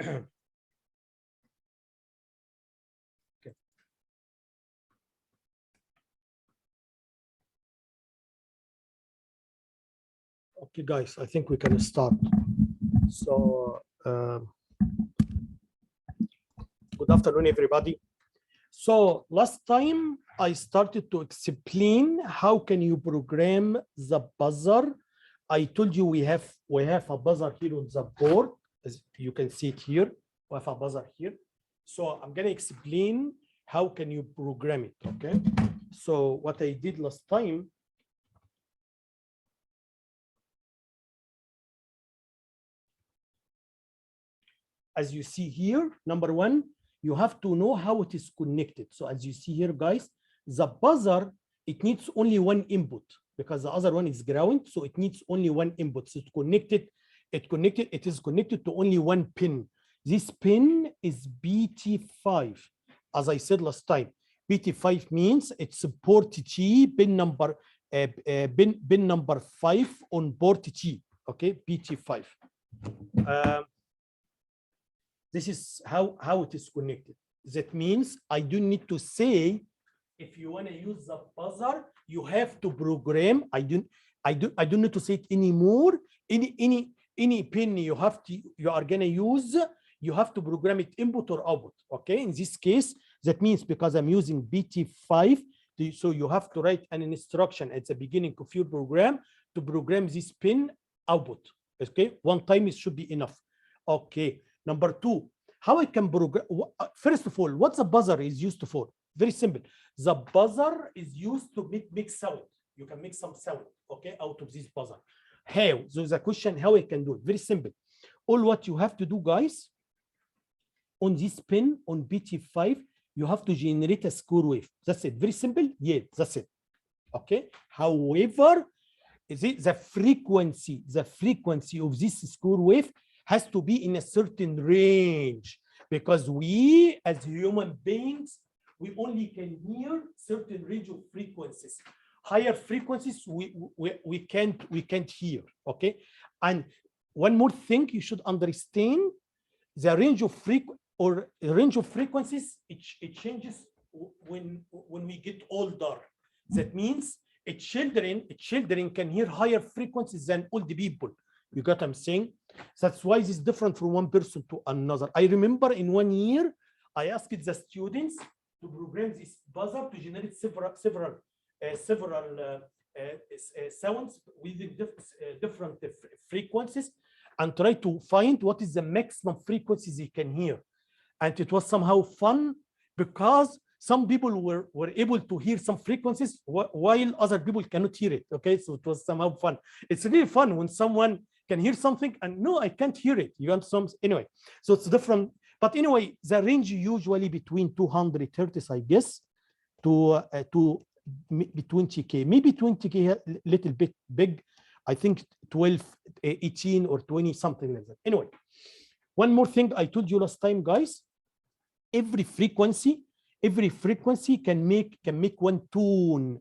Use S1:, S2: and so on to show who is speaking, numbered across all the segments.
S1: Okay. Okay, guys, I think we can start. So, good afternoon, everybody. So last time I started to explain how can you program the buzzer. I told you we have a buzzer here on the board, as you can see it here. We have a buzzer here. So I'm going to explain how can you program it. Okay. So what I did last time, as you see here, number one, you have to know how it is connected. So as you see here, guys, the buzzer, it needs only one input because the other one is ground. So it needs only one input. So it is connected to only one pin. This pin is BT5. As I said last time, BT5 means it's port T, pin number 5 on port T. Okay, BT5. This is how it is connected. That means I don't need to say if you want to use the buzzer, you have to program. I don't need to say it anymore. Any pin you are gonna use, you have to program it input or output. Okay, in this case, that means because I'm using BT5, so you have to write an instruction at the beginning of your program to program this pin output. Okay, one time it should be enough. Okay. Number two, how I can program. First of all, what the buzzer is used for? Very simple. The buzzer is used to make sound. You can make some sound, okay, out of this buzzer. How? So the question, how I can do it? Very simple. All what you have to do, guys, on this pin on BT5, you have to generate a square wave. That's it. Very simple. Yeah, that's it. Okay. However, the frequency of this square wave has to be in a certain range, because we as human beings, we only can hear certain range of frequencies. Higher frequencies we can't hear. Okay. And one more thing you should understand, the range of frequencies, it changes when we get older. That means children can hear higher frequencies than old people. You got what I'm saying? That's why this is different from one person to another. I remember in 1 year, I asked the students to program this buzzer to generate several sounds within different frequencies, and try to find what is the maximum frequencies you can hear. And it was somehow fun because some people were able to hear some frequencies while other people cannot hear it. Okay, so it was somehow fun. It's really fun when someone can hear something and no, I can't hear it. You want some anyway. So it's different. But anyway, the range usually between 200 hertz, I guess, to 20K, maybe 20K a little bit big. I think 12, 18 or 20, something like that. Anyway, one more thing I told you last time, guys. Every frequency can make one tune,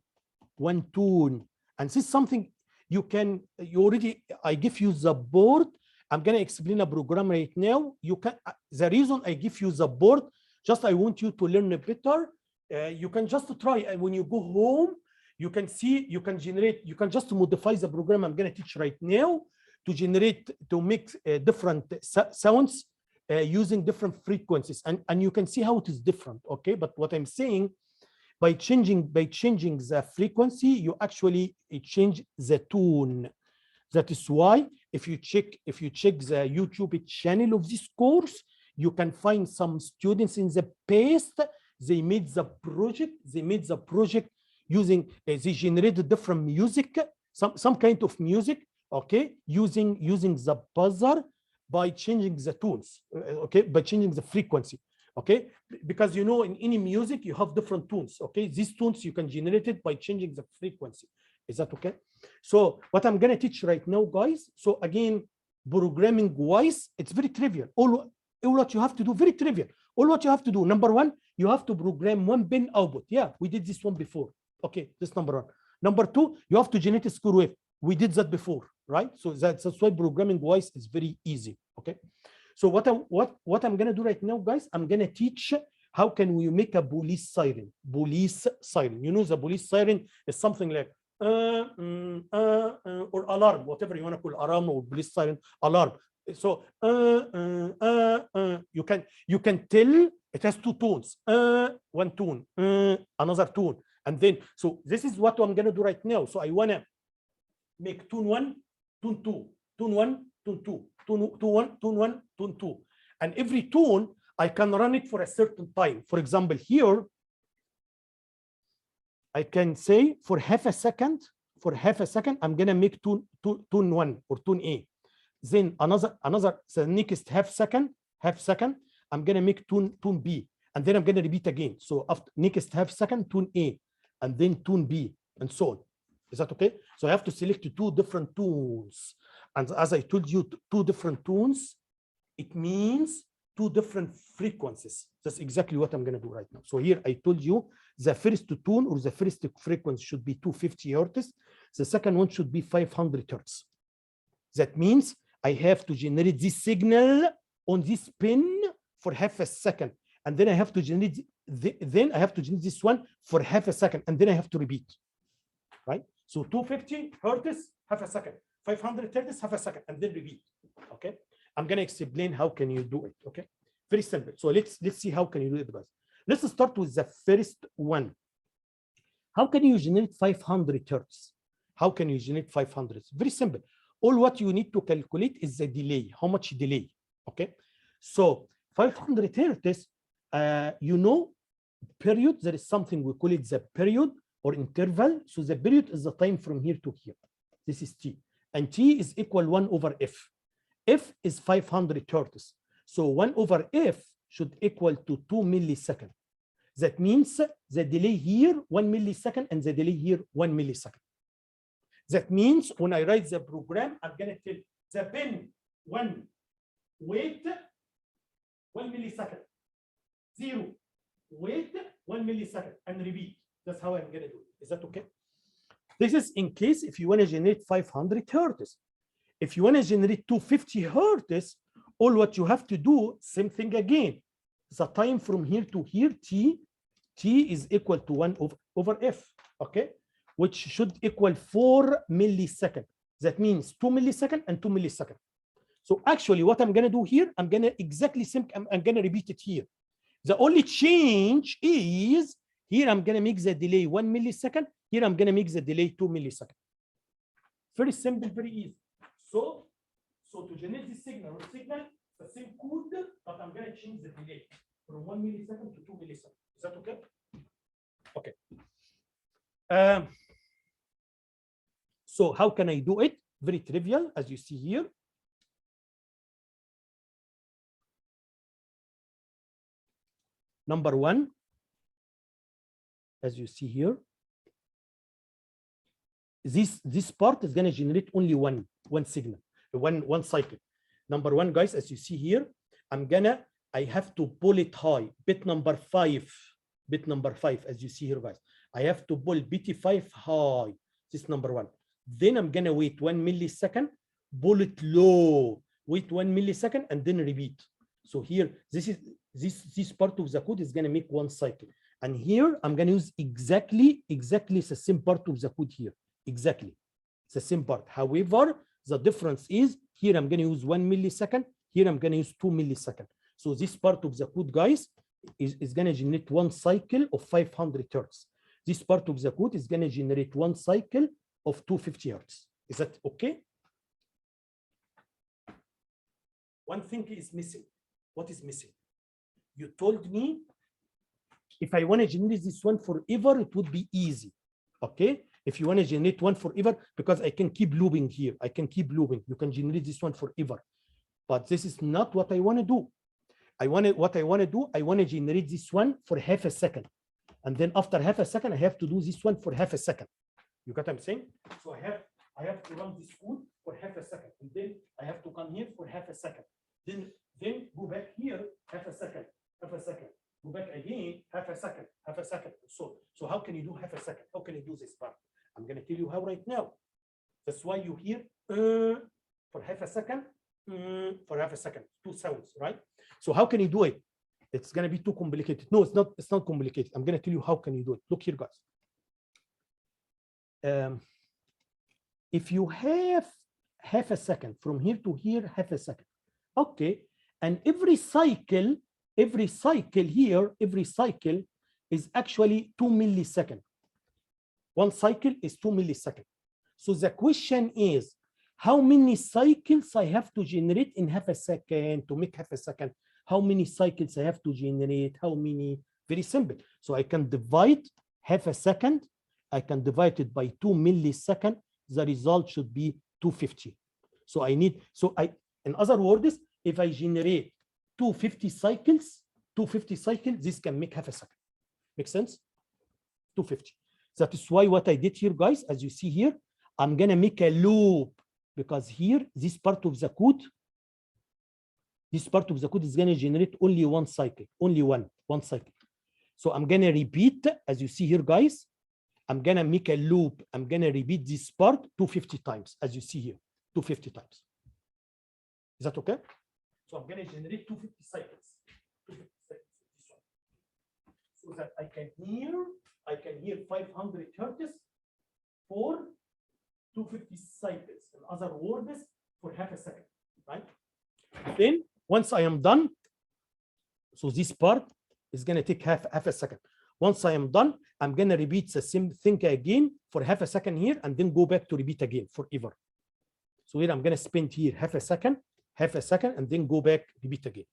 S1: and this is something I give you the board. I'm going to explain a program right now. The reason I give you the board, just I want you to learn better. You can just try, and when you go home, you can see, you can just modify the program I'm going to teach right now to make different sounds using different frequencies, and you can see how it is different. Okay, but what I'm saying, by changing the frequency, you actually change the tune. That is why if you check the YouTube channel of this course, you can find some students in the past, they made the project using they generated different music, some kind of music, okay, using the buzzer by changing the tunes, okay, by changing the frequency. Okay, because you know in any music you have different tunes. Okay, these tunes you can generate it by changing the frequency. Is that okay? So what I'm going to teach right now, guys, so again, programming wise, it's very trivial. All what you have to do, very trivial. All what you have to do, number one, you have to program one pin output. Yeah, we did this one before. Okay, this number one. Number two, you have to generate a square wave. We did that before, right? So that's why programming wise is very easy. Okay, So what I'm gonna do right now, guys, I'm gonna teach how can we make a police siren. Police siren. You know, the police siren is something like or alarm, whatever you want to call alarm or police siren alarm. So you can tell it has two tones, one tone, another tone, and then so this is what I'm gonna do right now. So I wanna make tone 1, tone 2, tone 1, tone 2, tone 1, tone 1, tone 2, and every tone I can run it for a certain time. For example, here I can say for half a second, I'm gonna make tone 1 or tone A. Then another the next half second, I'm gonna make tone B, and then I'm gonna repeat again. So after next half second, tone A, and then tone B, and so on. Is that okay? So I have to select two different tones, and as I told you, two different tones, it means two different frequencies. That's exactly what I'm gonna do right now. So here I told you the first tone or the first frequency should be 250 hertz. The second one should be 500 hertz. That means I have to generate this signal on this pin for half a second, and then I have to generate this one for half a second, and then I have to repeat. Right? So 250 hertz, half a second, 500 hertz, half a second, and then repeat. Okay. I'm gonna explain how can you do it. Okay. Very simple. So let's see how can you do it, guys. Let's start with the first one. How can you generate 500 hertz? How can you generate 500? Very simple. All what you need to calculate is the delay. How much delay? Okay. So 500 hertz, you know, period, there is something we call it the period or interval. So the period is the time from here to here. This is T. And T is equal 1 over F. F is 500 hertz. So 1 over F should equal to 2 milliseconds. That means the delay here 1 millisecond and the delay here 1 millisecond. That means when I write the program, I'm gonna tell the pin 1 wait 1 millisecond, 0 wait 1 millisecond, and repeat. That's how I'm gonna do it. Is that okay? This is in case if you want to generate 500 hertz. If you want to generate 250 hertz, all what you have to do, same thing again. The time from here to here, T is equal to 1 over F, okay? Which should equal 4 milliseconds. That means 2 milliseconds and 2 milliseconds. So actually what I'm gonna do here, I'm gonna exactly I'm gonna repeat it here. The only change is here I'm gonna make the delay 1 millisecond, here I'm gonna make the delay 2 milliseconds. Very simple, very easy. So to generate this signal, the same code, but I'm gonna change the delay from 1 millisecond to 2 milliseconds. Is that okay? Okay. So how can I do it? Very trivial, as you see here. Number one, as you see here, this part is going to generate only one signal, one cycle. Number one, guys, as you see here, I have to pull it high. Bit number five, as you see here, guys. I have to pull BT5 high. This is number one. Then I'm gonna wait 1 millisecond, pull it low, wait 1 millisecond, and then repeat. So here, this part of the code is gonna make one cycle. And here I'm gonna use exactly the same part of the code here. Exactly. It's the same part. However, the difference is here I'm gonna use 1 millisecond, here I'm gonna use 2 milliseconds. So this part of the code, guys, is gonna generate one cycle of 500 hertz. This part of the code is gonna generate one cycle of 250 hertz. Is that okay? One thing is missing. What is missing? You told me if I want to generate this one forever, it would be easy. Okay? If you want to generate one forever, because I can keep looping here. I can keep looping. You can generate this one forever. But this is not what I want to do. I want to generate this one for half a second. And then after half a second, I have to do this one for half a second. You got what I'm saying? So I have to run this code for half a second, and then I have to come here for half a second. Then go back here, half a second, go back again, half a second. So how can you do half a second? How can you do this part? I'm gonna tell you how right now. That's why you hear for half a second, for half a second, 2 sounds, right? So how can you do it? It's going to be too complicated. No, it's not. It's not complicated. I'm going to tell you how can you do it. Look here, guys. If you have half a second from here to here, half a second, okay, and every cycle here, every cycle is actually 2 milliseconds. One cycle is 2 milliseconds. So the question is, how many cycles I have to generate in half a second to make half a second? How many cycles I have to generate? How many? Very simple. So I can divide half a second. I can divide it by 2 milliseconds. The result should be 250. So I need, in other words, if I generate 250 cycles, this can make half a second. Make sense? 250. That is why what I did here, guys, as you see here, I'm going to make a loop, because here, this part of the code is going to generate only one cycle, only one cycle. So I'm going to repeat, as you see here, guys, I'm going to make a loop. I'm going to repeat this part 250 times, as you see here, 250 times. Is that okay? So I'm going to generate 250 cycles. 250 cycles. So that I can hear 500 hertz for 250 cycles. In other words, for half a second, right? Then once I am done, so this part is going to take half a second. Once I am done, I'm going to repeat the same thing again for half a second here, and then go back to repeat again forever. So here I'm going to spend here half a second, and then go back, repeat again.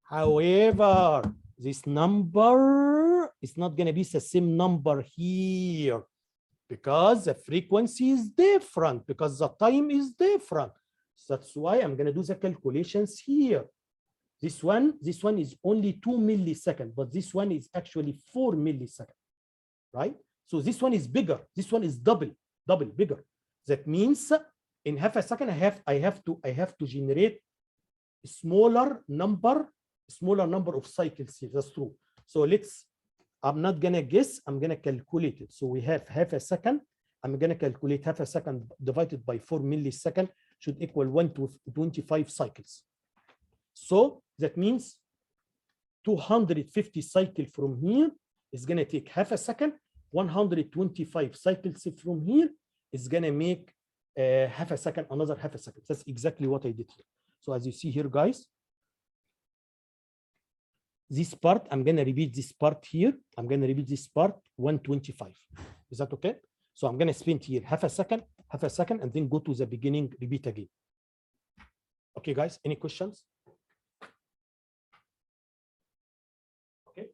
S1: However, this number is not going to be the same number here, because the frequency is different, because the time is different. So that's why I'm going to do the calculations here. This one is only 2 milliseconds, but this one is actually 4 milliseconds, right? So this one is bigger. This one is double bigger. That means in half a second, I have to generate a smaller number of cycles here. That's true. So I'm not gonna guess, I'm gonna calculate it. So we have half a second. I'm gonna calculate half a second divided by 4 milliseconds should equal 125 cycles. So that means 250 cycles from here is gonna take half a second. 125 cycles from here is gonna make half a second, another half a second. That's exactly what I did here. So as you see here, guys, this part, I'm going to repeat this part here. I'm going to repeat this part 125. Is that okay? So I'm going to spend here half a second, and then go to the beginning, repeat again. Okay, guys, any questions? Okay.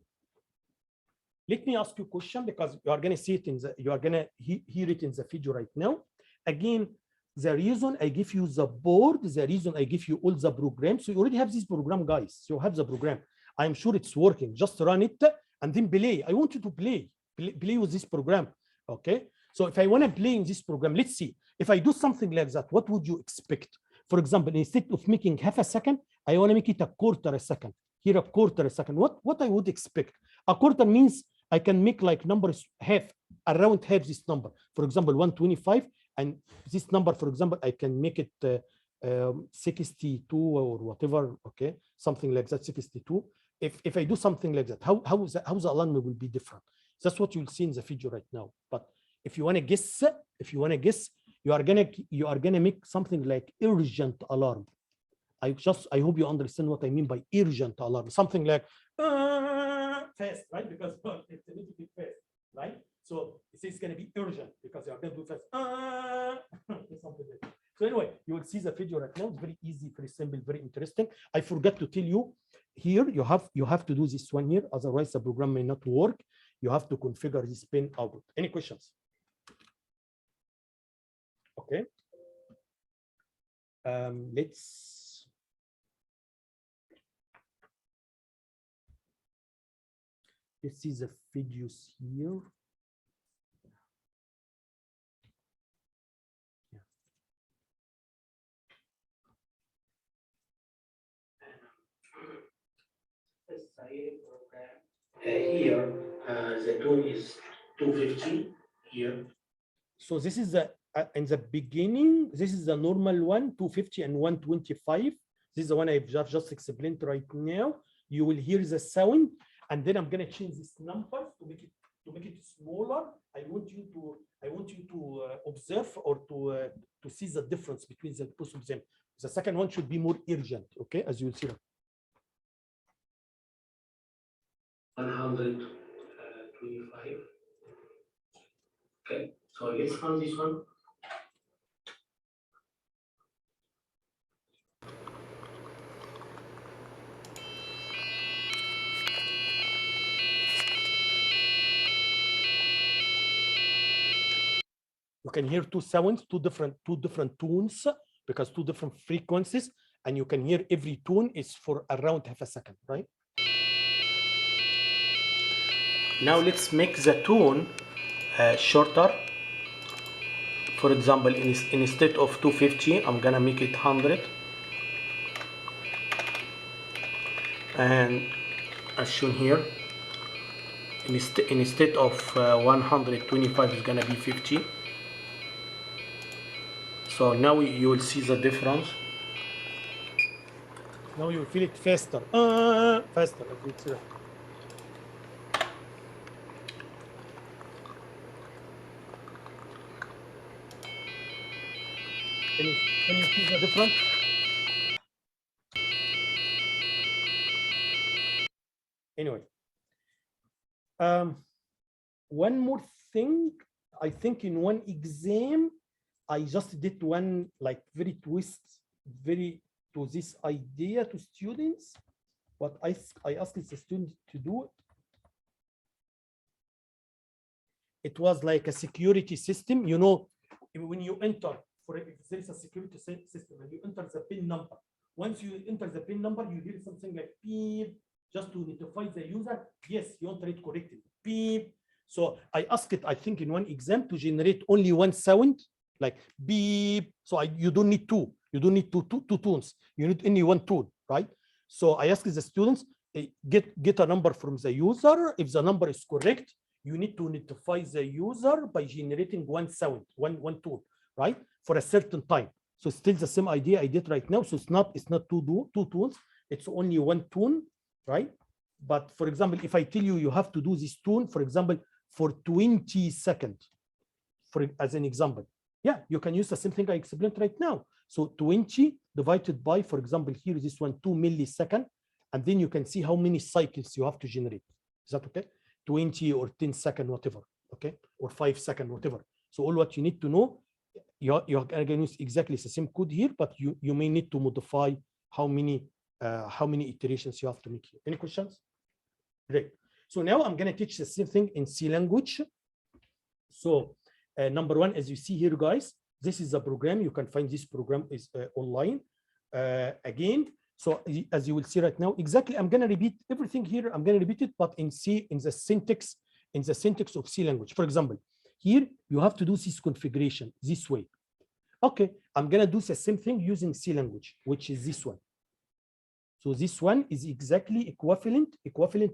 S1: Let me ask you a question, because you are going to see it you are going to hear it in the video right now. Again, the reason I give you the board, the reason I give you all the programs, so you already have this program, guys. You have the program. I'm sure it's working. Just run it and then play. I want you to play with this program. Okay. So if I want to play in this program, let's see. If I do something like that, what would you expect? For example, instead of making half a second, I want to make it a quarter a second. Here, a quarter a second. What I would expect? A quarter means I can make like numbers around half this number. For example, 125, and this number, for example, I can make it 62 or whatever. Okay, something like that, 62. If I do something like that, how the alignment will be different? That's what you'll see in the video right now. But if you want to guess, you are gonna make something like urgent alarm. I hope you understand what I mean by urgent alarm. Something like fast, right? Because it's a little bit fast, right? So it's going to be urgent because you are going to do fast. Something like that. So anyway, you will see the video right now. It's very easy, very simple, very interesting. I forgot to tell you here, you have to do this one here, otherwise the program may not work. You have to configure this pin output. Any questions? Okay. Let's see the videos here. Here, the tone is 250 here. So this is in the beginning, this is the normal one, 250 and 125. This is the one I've just explained right now. You will hear the sound, and then I'm gonna change this number to make it smaller. I want you to observe or to see the difference between the both of them. The second one should be more urgent, okay, as you will see.
S2: 125. Okay, so let's run this one.
S1: You can hear two sounds, two different tones, because two different frequencies, and you can hear every tone is for around half a second, right? Now let's make the tone shorter. For example, instead of 250, I'm gonna make it 100. And as shown here, instead of 125 is gonna be 50. So now you will see the difference. Now you will feel it faster, faster. Can you see the difference? Anyway, one more thing. I think in one exam, I just did one like very to this idea to students. What I asked the student to do. It was like a security system. You know, when you enter, for if there's a security system and you enter the PIN number, once you enter the PIN number, you hear something like beep, just to notify the user, yes, you enter it correctly, beep. So I asked it, I think in one exam, to generate only one sound, like beep. So you don't need two. You don't need two tones. You need only one tone, right? So I asked the students, get a number from the user. If the number is correct, you need to notify the user by generating one sound, one tone, right? For a certain time. So still the same idea I did right now. So it's not two tones. It's only one tone, right? But for example, if I tell you you have to do this tone, for example, for 20 seconds, as an example, yeah, you can use the same thing I explained right now. So 20 divided by, for example, here this one 2 milliseconds, and then you can see how many cycles you have to generate. Is that okay? 20 or 10 seconds, whatever, okay, or 5 seconds, whatever. So all what you need to know, you're going to use exactly the same code here, but you may need to modify how many iterations you have to make here. Any questions? Great. So now I'm going to teach the same thing in C language. So number one, as you see here, guys, this is a program. You can find this program is online. Again, so as you will see right now, exactly, I'm going to repeat everything here. I'm going to repeat it, but in the syntax of C language. For example, here you have to do this configuration this way. Okay, I'm going to do the same thing using C language, which is this one. So this one is exactly equivalent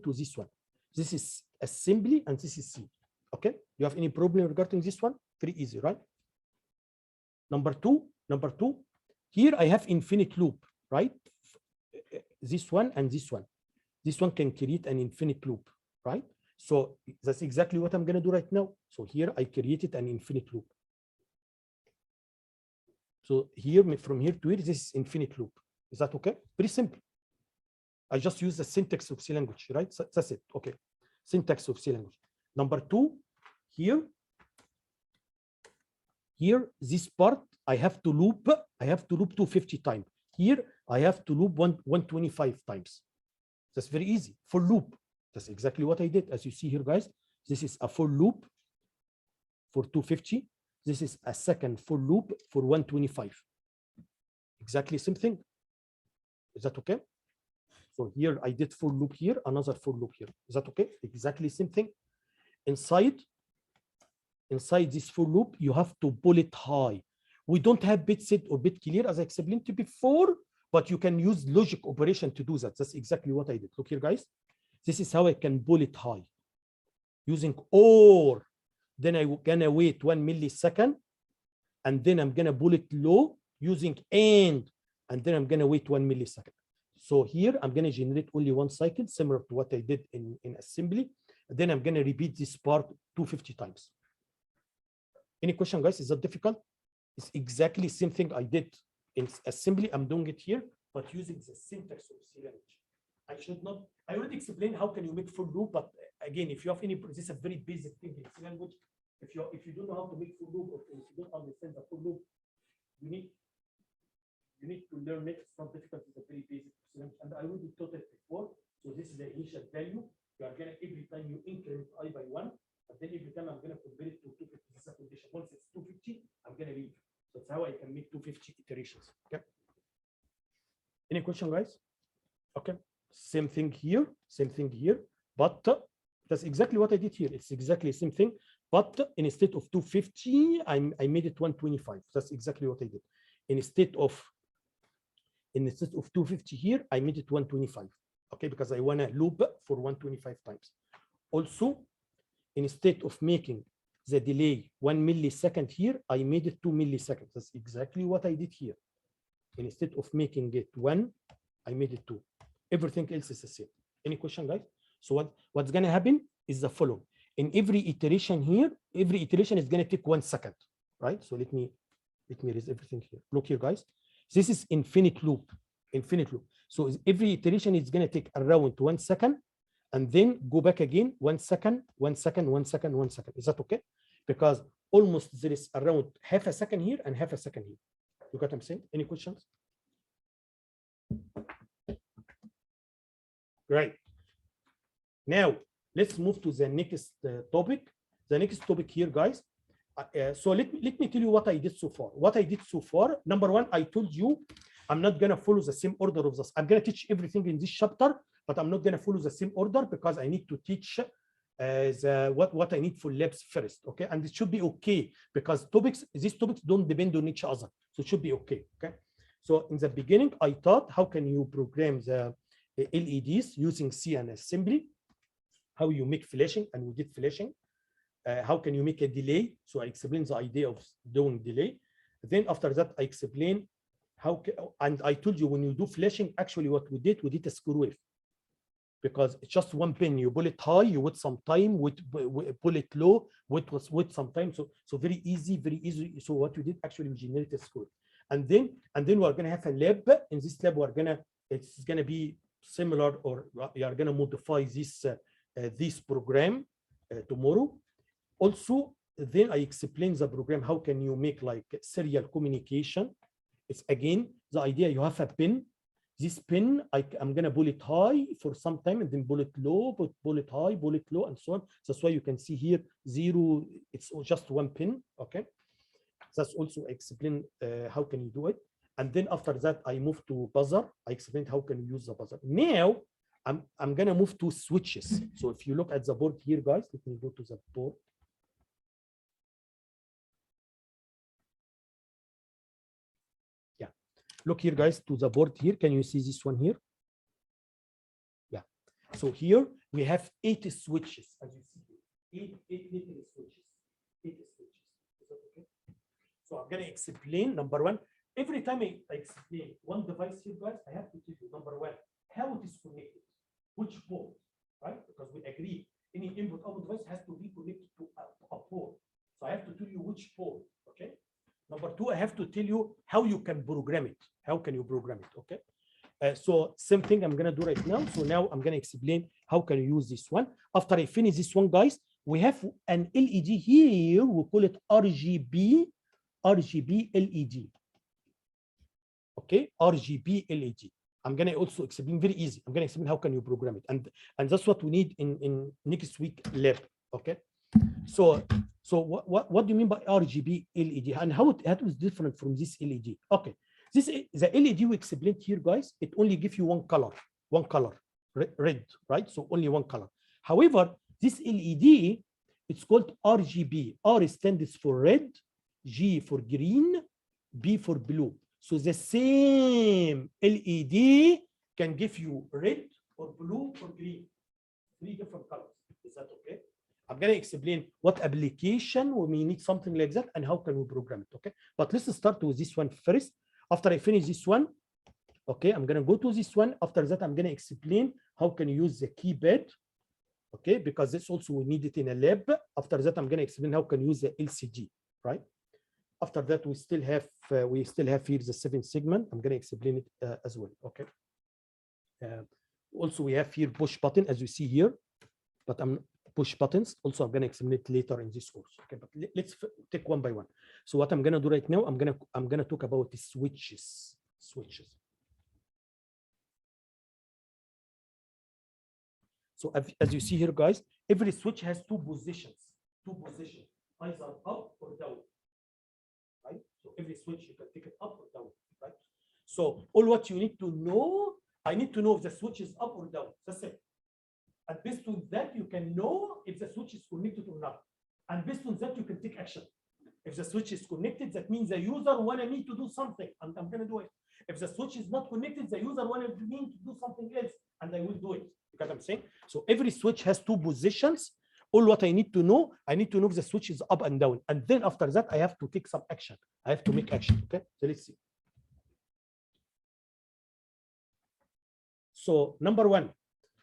S1: to this one. This is assembly and this is C. Okay, you have any problem regarding this one? Very easy, right? Number two, here I have infinite loop, right? This one and this one. This one can create an infinite loop, right? So that's exactly what I'm going to do right now. So here I created an infinite loop. So here, from here to here, this is infinite loop. Is that okay? Pretty simple. I just use the syntax of C language, right? So that's it. Okay. Syntax of C language. Number two, here, this part, I have to loop 250 times. Here, I have to loop 125 times. That's very easy. For loop. That's exactly what I did. As you see here, guys, this is a for loop for 250. This is a second for loop for 125. Exactly same thing. Is that okay? So here I did for loop here, another for loop here. Is that okay? Exactly same thing. Inside this for loop, you have to pull it high. We don't have bit set or bit clear as I explained to you before, but you can use logic operation to do that. That's exactly what I did. Look here, guys. This is how I can pull it high using OR. Then I'm gonna wait 1 millisecond. and then I'm gonna pull it low using and then I'm gonna wait 1 millisecond. So here I'm gonna generate only one cycle, similar to what I did in assembly. Then I'm gonna repeat this part 250 times. Any question, guys? Is that difficult? It's exactly the same thing I did in assembly. I'm doing it here, but using the syntax of C language. I already explained how can you make for loop, but again, if you have any, this is a very basic thing in C language. If you don't know how to make for loop, or if you don't understand the for loop, you need to learn it. It's not difficult. It's a very basic C language, and I already taught it before. So this is the initial value. You are gonna, every time you increment I by 1, but then every time I'm gonna compare it to 250. This is a condition. Once it's 250, I'm gonna leave. So that's how I can make 250 iterations. Okay. Any question, guys? Okay. Same thing here. Same thing here. But that's exactly what I did here. It's exactly the same thing. But instead of 250, I made it 125. That's exactly what I did. Instead of 250 here, I made it 125. Okay, because I want to loop for 125 times. Also, instead of making the delay 1 millisecond here, I made it 2 milliseconds. That's exactly what I did here. Instead of making it 1, I made it 2. Everything else is the same. Any question, guys? So what's going to happen is the following. In every iteration here, every iteration is going to take 1 second, right? So let me erase everything here. Look here, guys. This is infinite loop. Infinite loop. So every iteration is going to take around 1 second, and then go back again 1 second, 1 second, 1 second, 1 second. Is that okay? Because almost there is around half a second here and half a second here. You got what I'm saying? Any questions? Great. Now let's move to the next topic. The next topic here, guys. So let me tell you what I did so far. What I did so far, number one, I told you I'm not going to follow the same order of this. I'm going to teach everything in this chapter, but I'm not going to follow the same order because I need to teach what I need for labs first. Okay, and it should be okay because these topics don't depend on each other, so it should be okay. Okay, so in the beginning, I taught how can you program the LEDs using C and assembly, how you make flashing, and we did flashing. How can you make a delay? So I explained the idea of doing delay. Then after that, I explained and I told you when you do flashing, actually what we did a screw wave. Because it's just one pin, you pull it high, you wait some time, pull it low, wait some time. So very easy, very easy. So what we did, actually we generated a screw. And then we're gonna have a lab. In this lab, it's gonna be similar, or you are gonna modify this program tomorrow. Also, then I explain the program, how can you make like serial communication. It's again, the idea you have a pin. This pin, I'm going to pull it high for some time and then pull it low, pull it high, pull it low, and so on. That's why you can see here 0, it's just one pin, okay? That's also explain how can you do it. And then after that, I move to buzzer. I explained how can you use the buzzer. Now, I'm going to move to switches. So if you look at the board here, guys, let me go to the board. Look here, guys, to the board here. Can you see this one here? Yeah. So here we have 8 switches, as you see here. 8 little switches. 8 switches. Is that okay? So I'm going to explain, number one, every time I explain one device here, guys, I have to tell you, number one, how it is connected, which port, right? Because we agree any input output device has to be connected to a port. So I have to tell you which port, okay? Number two, I have to tell you how you can program it. How can you program it? Okay. So same thing I'm going to do right now. So now I'm going to explain how can you use this one. After I finish this one, guys, we have an LED here. We call it RGB LED. Okay, RGB LED. I'm going to also explain very easy. I'm going to explain how can you program it. And that's what we need in next week lab. Okay. So what do you mean by RGB LED and how it is different from this LED? Okay, the LED we explained here, guys, it only gives you one color, red, right? So only one color. However, this LED, it's called RGB. R stands for red, G for green, B for blue. So the same LED can give you red or blue or green, 3 different colors. Is that okay? I'm going to explain what application when we need something like that and how can we program it. Okay, but let's start with this one first. After I finish this one, okay, I'm going to go to this one. After that, I'm going to explain how can you use the keypad. Okay, because this also we need it in a lab. After that, I'm going to explain how can you use the LCD, right? After that, we still have here the 7th segment. I'm going to explain it as well. Okay. Also, we have here push button as you see here, but I'm push buttons. Also, I'm going to explain it later in this course. Okay, but let's take one by one. So what I'm going to do right now, I'm going to talk about the switches. So as you see here, guys, every switch has two positions, either up or down, right? So every switch you can take it up or down, right? So all what you need to know, I need to know if the switch is up or down. That's it. And based on that, you can know if the switch is connected or not. And based on that, you can take action. If the switch is connected, that means the user wanted me to do something, and I'm going to do it. If the switch is not connected, the user wanted me to do something else, and I will do it. You get what I'm saying? So every switch has two positions. All what I need to know if the switch is up and down. And then after that, I have to take some action. I have to make action. Okay, so let's see. So number one,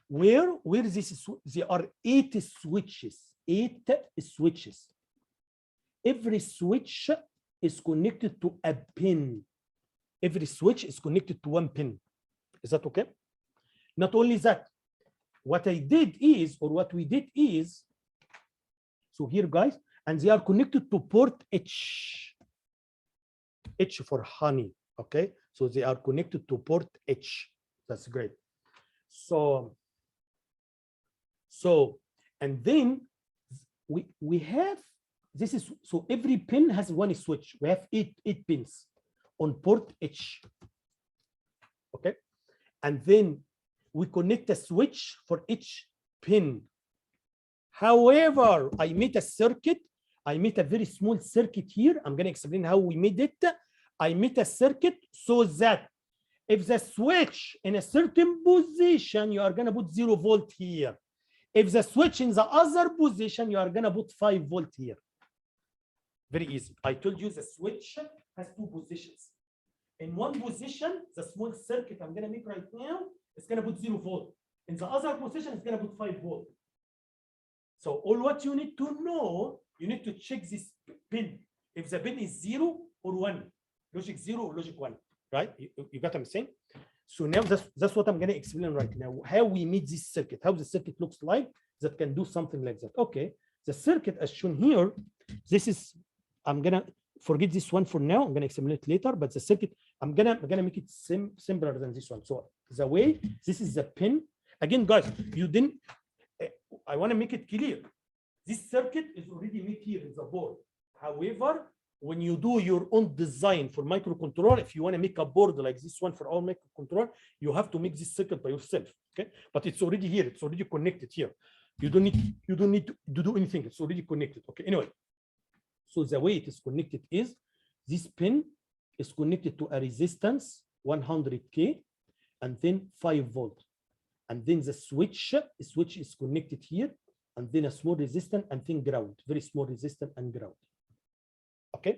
S1: where this is, there are 8 switches. 8 switches. Every switch is connected to a pin. Every switch is connected to one pin. Is that okay? Not only that, what we did is, so here guys, and they are connected to port H. H for honey, okay? So they are connected to port H. That's great. So and then we have, this is, so every pin has one switch. We have 8 pins on port H, okay? And then we connect a switch for each pin. However, I made a circuit. I made a very small circuit here. I'm going to explain how we made it. I made a circuit so that if the switch in a certain position, you are going to put 0 volt here. If the switch in the other position, you are going to put 5 volt here. Very easy. I told you the switch has 2 positions. In one position, the small circuit I'm going to make right now, it's going to put 0 volt. In the other position, it's going to put 5 volt. So all what you need to know, you need to check this pin. If the pin is 0 or 1, logic 0 or logic 1, right? You got what I'm saying? So now that's what I'm going to explain right now, how we made this circuit, how the circuit looks like that can do something like that. Okay, the circuit as shown here, this is, I'm going to forget this one for now. I'm going to explain it later, but the circuit, I'm gonna make it simpler than this one. So the way, this is the pin. Again, guys, you didn't, I want to make it clear. This circuit is already made here in the board. However, when you do your own design for microcontroller, if you want to make a board like this one for our microcontroller, you have to make this circuit by yourself. Okay, but it's already here. It's already connected here. You don't need to do anything. It's already connected. Okay. Anyway, so the way it is connected is this pin is connected to a resistance 100K and then 5 volt. And then the switch is connected here, and then a small resistance and then ground, very small resistance and ground. Okay,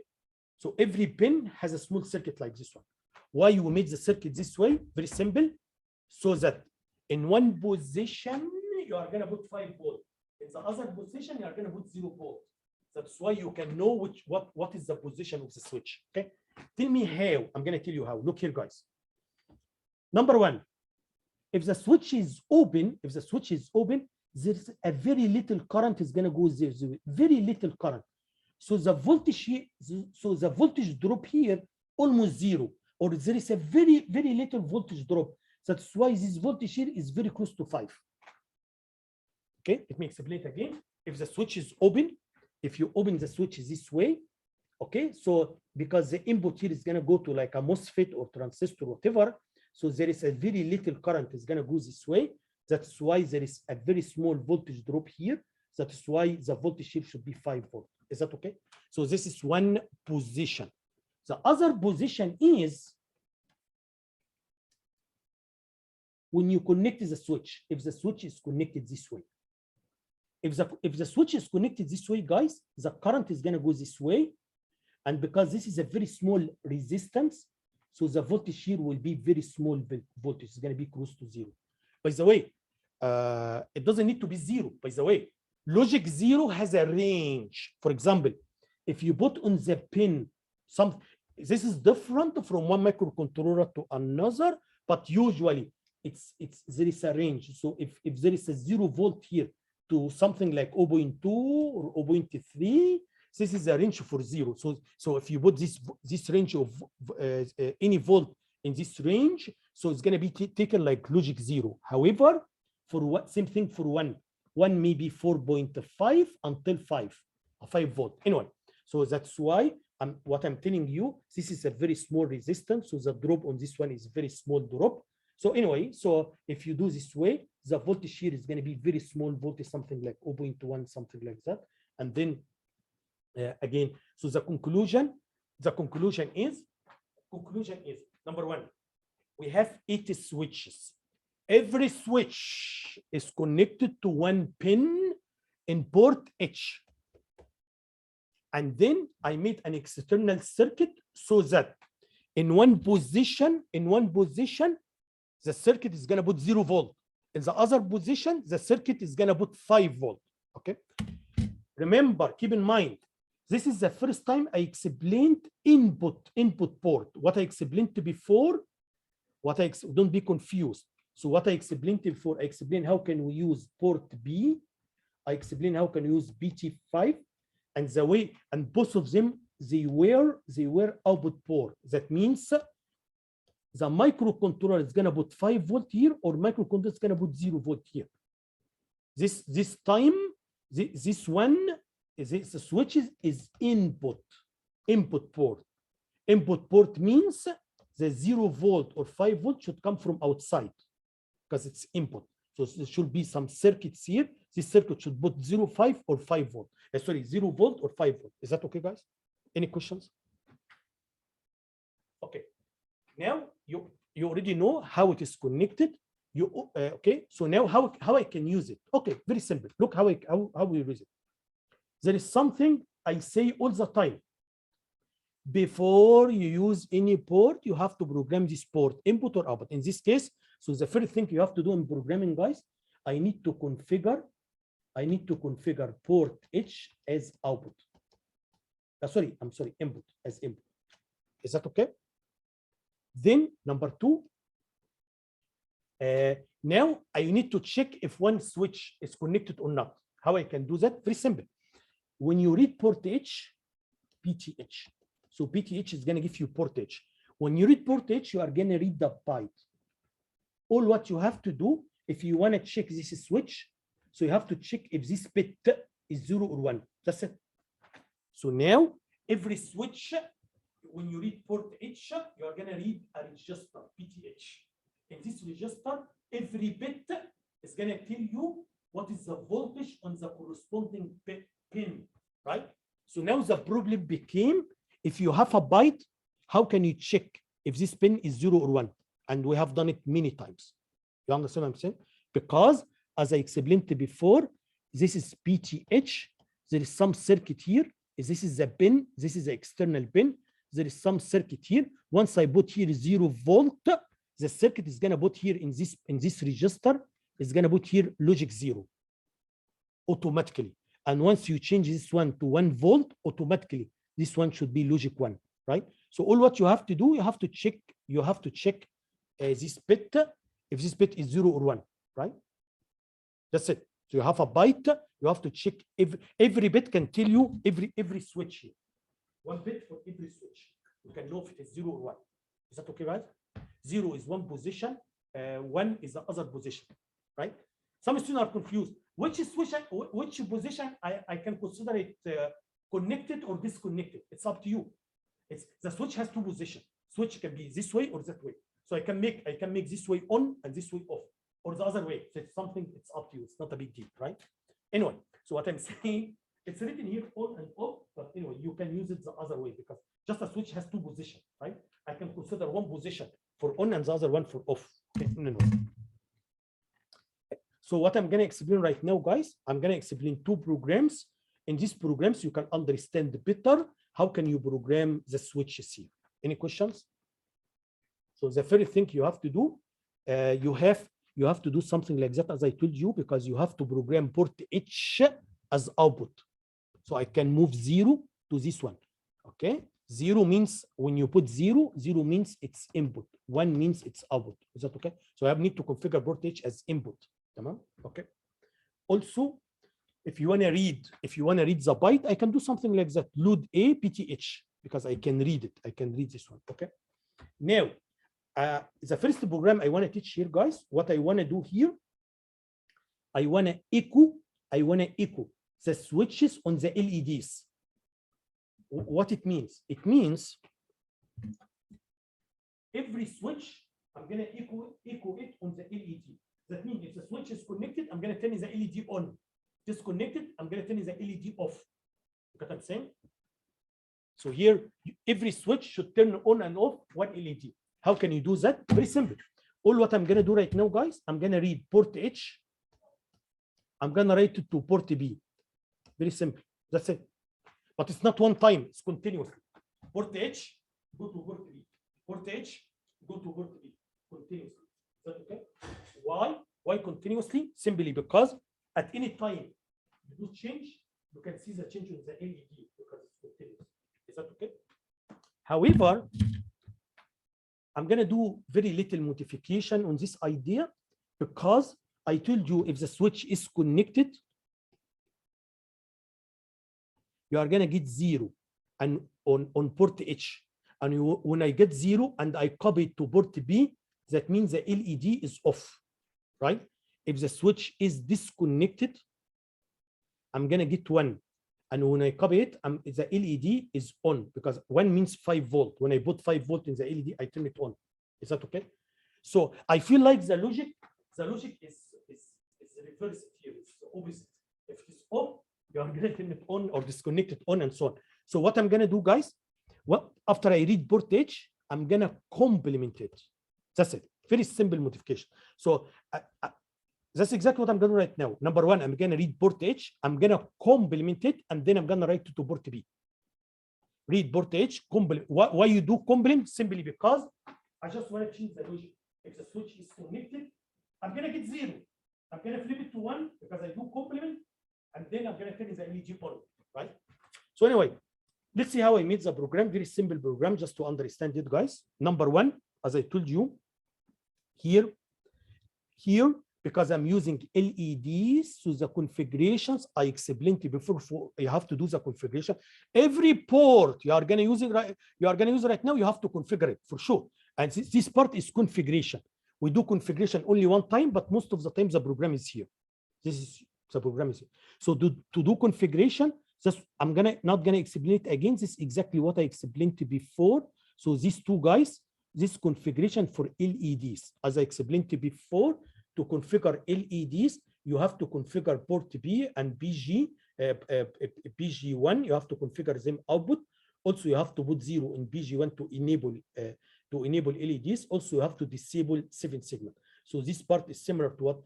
S1: so every pin has a small circuit like this one. Why you made the circuit this way? Very simple, so that in one position you are going to put 5 volt, in the other position you are going to put 0 volt. That's why you can know what is the position of the switch. Okay, tell me how. I'm going to tell you how. Look here, guys. Number one, if the switch is open, there's a very little current is going to go there, very little current. So the voltage here, so the voltage drop here almost 0, or there is a very, very little voltage drop. That's why this voltage here is very close to 5. Okay, let me explain it again. If the switch is open, if you open the switch this way, okay, so because the input here is going to go to like a MOSFET or transistor, whatever, so there is a very little current is going to go this way. That's why there is a very small voltage drop here. That's why the voltage here should be 5 volt. Is that okay? So this is one position. The other position is when you connect the switch, if the switch is connected this way. if the switch is connected this way, guys, the current is going to go this way. And because this is a very small resistance, so the voltage here will be very small voltage. It's going to be close to zero. By the way, it doesn't need to be zero. By the way, logic zero has a range. For example, if you put on the pin this is different from one microcontroller to another, but usually there is a range. So if there is a 0 volt here to something like 0.2 or 0.3, this is a range for zero. So if you put this range of any volt in this range, so it's going to be taken like logic zero. However, for what same thing for one may be 4.5 until 5 volt. Anyway, so that's why what I'm telling you, this is a very small resistance. So the drop on this one is very small drop. So anyway, so if you do this way, the voltage here is going to be very small voltage, something like 0.1, something like that. And then again, so the conclusion is number one, we have 80 switches. Every switch is connected to one pin in port H. And then I made an external circuit so that in one position, the circuit is going to put 0 volt. In the other position, the circuit is going to put 5 volt. Okay. Remember, keep in mind, this is the first time I explained input port. What I explained before, don't be confused. So what I explained before, I explained how can we use port B. I explained how can we use BT5, and the way, and both of them, they were output port. That means the microcontroller is going to put 5 volt here, or microcontroller is going to put 0 volt here. This time, this one, the switches is input port. Input port means the 0 volt or 5 volt should come from outside because it's input. So there should be some circuits here. This circuit should put 0.5 or 5 volt. Sorry, 0 volt or 5 volt. Is that okay, guys? Any questions? Okay. Now you already know how it is connected. Okay. So now how I can use it? Okay, very simple. Look how we use it. There is something I say all the time. Before you use any port, you have to program this port, input or output. In this case, so the first thing you have to do in programming, guys, I need to configure port H as output. I'm sorry, input as input. Is that okay? Then number two, now I need to check if one switch is connected or not. How I can do that? Very simple. When you read port H, PTH. So PTH is going to give you port H. When you read port H, you are going to read the byte. All what you have to do, if you want to check this switch, so you have to check if this bit is 0 or 1. That's it. So now every switch, when you read port H, you are going to read a register, PTH. In this register, every bit is going to tell you what is the voltage on the corresponding pin, right? So now the problem became, if you have a byte, how can you check if this pin is 0 or 1? And we have done it many times. You understand what I'm saying? Because as I explained before, this is PTH. There is some circuit here. This is the pin. This is the external pin. There is some circuit here. Once I put here 0 volt, the circuit is going to put here in this register, is going to put here logic 0 automatically. And once you change this one to 1 volt, automatically this one should be logic 1, right? So all what you have to do, you have to check this bit, if this bit is 0 or 1, right? That's it. So you have a byte, you have to check every bit can tell you every switch here. 1 bit for every switch. You can know if it is 0 or 1. Is that okay, guys? 0 is one position, 1 is the other position, right? Some students are confused. Which switch, which position I can consider it connected or disconnected? It's up to you. The switch has 2 positions. Switch can be this way or that way. So I can make this way on and this way off, or the other way. So it's something, it's up to you. It's not a big deal, right? Anyway, so what I'm saying, it's written here on and off, but anyway, you can use it the other way because just a switch has 2 positions, right? I can consider one position for on and the other one for off. Okay, no. So what I'm gonna explain right now, guys, I'm gonna explain two programs. In these programs, you can understand better how can you program the switches here. Any questions? So the first thing you have to do, you have to do something like that, as I told you, because you have to program port H as output. So I can move 0 to this one. Okay, 0 means when you put 0, 0 means it's input, 1 means it's output. Is that okay? So I need to configure port H as input. Tamam? Okay. Also, if you want to read the byte, I can do something like that. Load A PTH, because I can read it. I can read this one. Okay. Now, the first program I want to teach here, guys, what I want to do here, I want to echo the switches on the LEDs. What it means? It means every switch, I'm going to echo it on the LED. That means if the switch is connected, I'm going to turn the LED on. Disconnected, I'm going to turn the LED off. You get what I'm saying? So here, every switch should turn on and off one LED. How can you do that? Very simple. All what I'm going to do right now, guys, I'm going to read port H. I'm going to write it to port B. Very simple. That's it. But it's not one time. It's continuously. Port H, go to port B. Port H, go to port B. Continuously. Is that okay? Why? Why continuously? Simply because at any time you do change, you can see the change in the LED because it's continuous. Is that okay? However, I'm going to do very little modification on this idea because I told you if the switch is connected, you are going to get 0 and on port H. And when I get 0 and I copy it to port B, that means the LED is off, right? If the switch is disconnected, I'm going to get 1. And when I copy it, the LED is on because 1 means 5 volt. When I put 5 volt in the LED, I turn it on. Is that okay? So I feel like the logic is reversed here. It's the opposite. If it is off, you are going to turn it on or disconnect it on and so on. So what I'm going to do, guys, after I read port H, I'm going to complement it. That's it. Very simple modification. So that's exactly what I'm going to do right now. Number 1, I'm going to read port H. I'm going to complement it, and then I'm going to write it to port B. Read port H, complement. Why you do complement? Simply because I just want to change the logic. If the switch is connected, I'm going to get 0. I'm going to flip it to 1 because I do complement, and then I'm going to turn the LED on, right? So anyway, let's see how I made the program. Very simple program, just to understand it, guys. Number 1, as I told you, here, because I'm using LEDs, so the configurations I explained before, you have to do the configuration. Every port you are going to use right now, you have to configure it for sure. And this part is configuration. We do configuration only one time, but most of the time the program is here. This is the program is here. So to do configuration, I'm not gonna explain it again. This is exactly what I explained before. So these two guys, this configuration for LEDs, as I explained before. To configure LEDs, you have to configure port B and BG, BG1. You have to configure them output. Also, you have to put 0 in BG1 to enable LEDs. Also, you have to disable 7 segment. So this part is similar to what.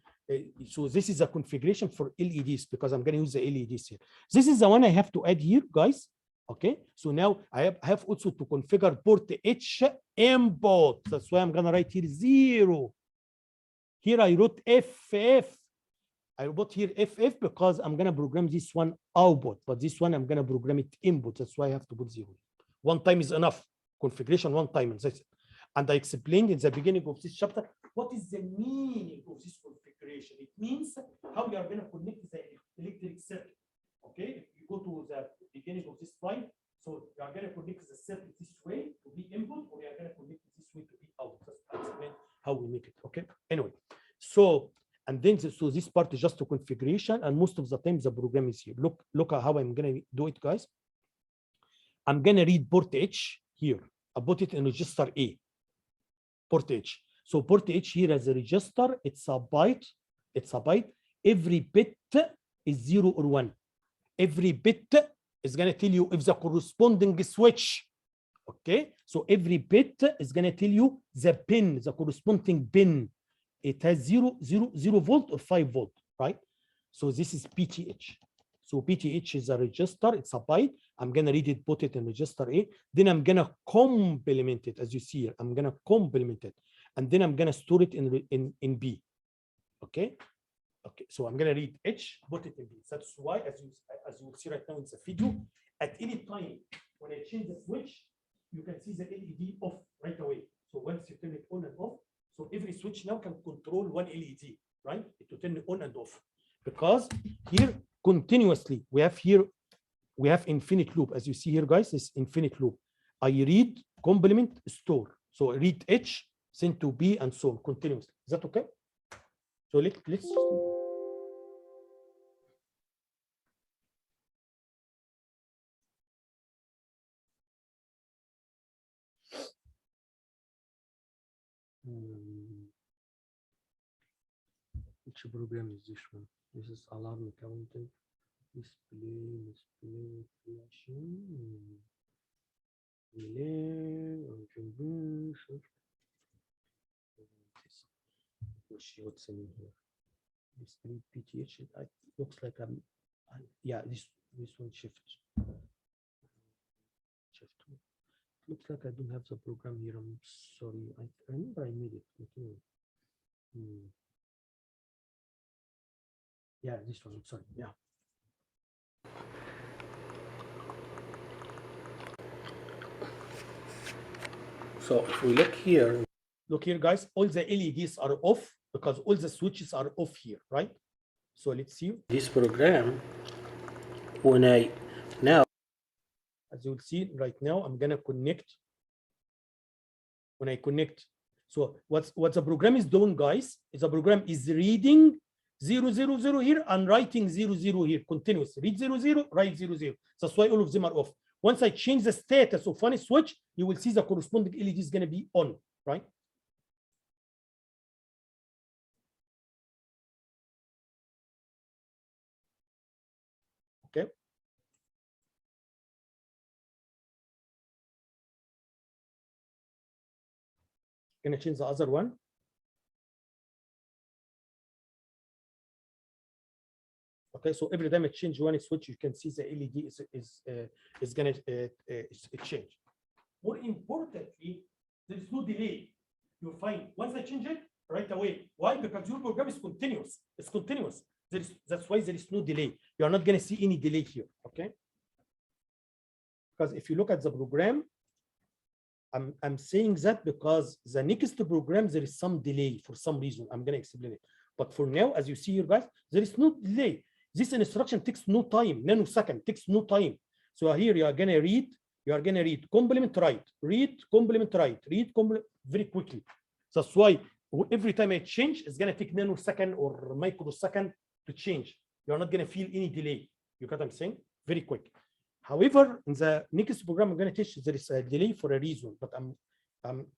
S1: So this is a configuration for LEDs because I'm going to use the LEDs here. This is the one I have to add here, guys. Okay. So now I have also to configure port H input. That's why I'm going to write here 0. Here I wrote FF. I wrote here FF because I'm going to program this one output, but this one I'm going to program it input. That's why I have to put 0. One time is enough. Configuration one time. And I explained in the beginning of this chapter, what is the meaning of this configuration? It means how you are going to connect the electric circuit. Okay, if you go to the beginning of this slide, so you are going to connect the circuit this way to be input, or you are going to connect it this way to be output. That's explain how we make it. Okay. Anyway, so and then so this part is just a configuration, and most of the time the program is here. Look at how I'm going to do it, guys. I'm going to read port H here. I put it in register A. Port H. So port H here as a register, it's a byte. It's a byte. Every bit is 0 or 1. Every bit is going to tell you if the corresponding switch. Okay. So every bit is going to tell you the pin, the corresponding pin. it has 0 volt or 5 volt, right? So this is PTH. So PTH is a register, it's a byte. I'm gonna read it, put it in register A. Then I'm gonna complement it, as you see here. I'm gonna complement it, and then I'm gonna store it in B. Okay. Okay. So I'm gonna read H, put it in B. That's why, as you will see right now in the video, at any time when I change the switch, you can see the LED off right away. So once you turn it on and off, so every switch now can control one LED, right? It will turn it on and off. Because here continuously we have infinite loop. As you see here, guys, this infinite loop. I read, complement, store. So I read H, send to B, and so on continuously. Is that okay? So let's which program is this one? This is alarm counting. Display, flashing, relay, what's in here? Display PTH. It looks like yeah, this one shift. Looks like I don't have the program here. I'm sorry. I remember I made it. Okay. Yeah, this one. I'm sorry. Yeah. So if we look here, guys, all the LEDs are off because all the switches are off here, right? So let's see this program. When I now, as you'll see right now, I'm gonna connect. When I connect, so what the program is doing, guys, is the program is reading 000 here and writing 00 here continuously. Read 00, write 00. That's why all of them are off. Once I change the status of one switch, you will see the corresponding LED is going to be on, right? Okay. Can I change the other one? Okay, so every time I change one switch, you can see the LED is going to change. More importantly, there is no delay. You'll find once I change it right away. Why? Because your program is continuous. It's continuous. That's why there is no delay. You are not going to see any delay here. Okay. Because if you look at the program, I'm saying that because the next program there is some delay for some reason. I'm going to explain it. But for now, as you see here, guys, there is no delay. This instruction takes no time, nanosecond, takes no time. So here you are going to read. You are going to read complement right, read complement right, read complement very quickly. That's why every time I change, it's going to take nanosecond or microsecond to change. You're not going to feel any delay. You got what I'm saying? Very quick. However, in the next program I'm going to teach, there is a delay for a reason, but I'm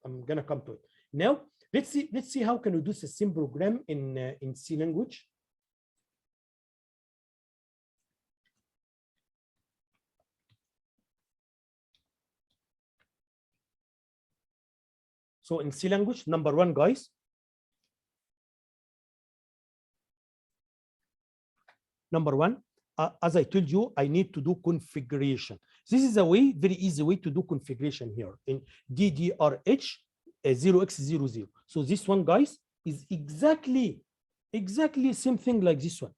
S1: going to come to it. Now, let's see how can we do the same program in C language. So in C language, number one, guys. Number one, as I told you, I need to do configuration. This is a way, very easy way to do configuration here in DDRH 0x00. So this one, guys, is exactly same thing like this one.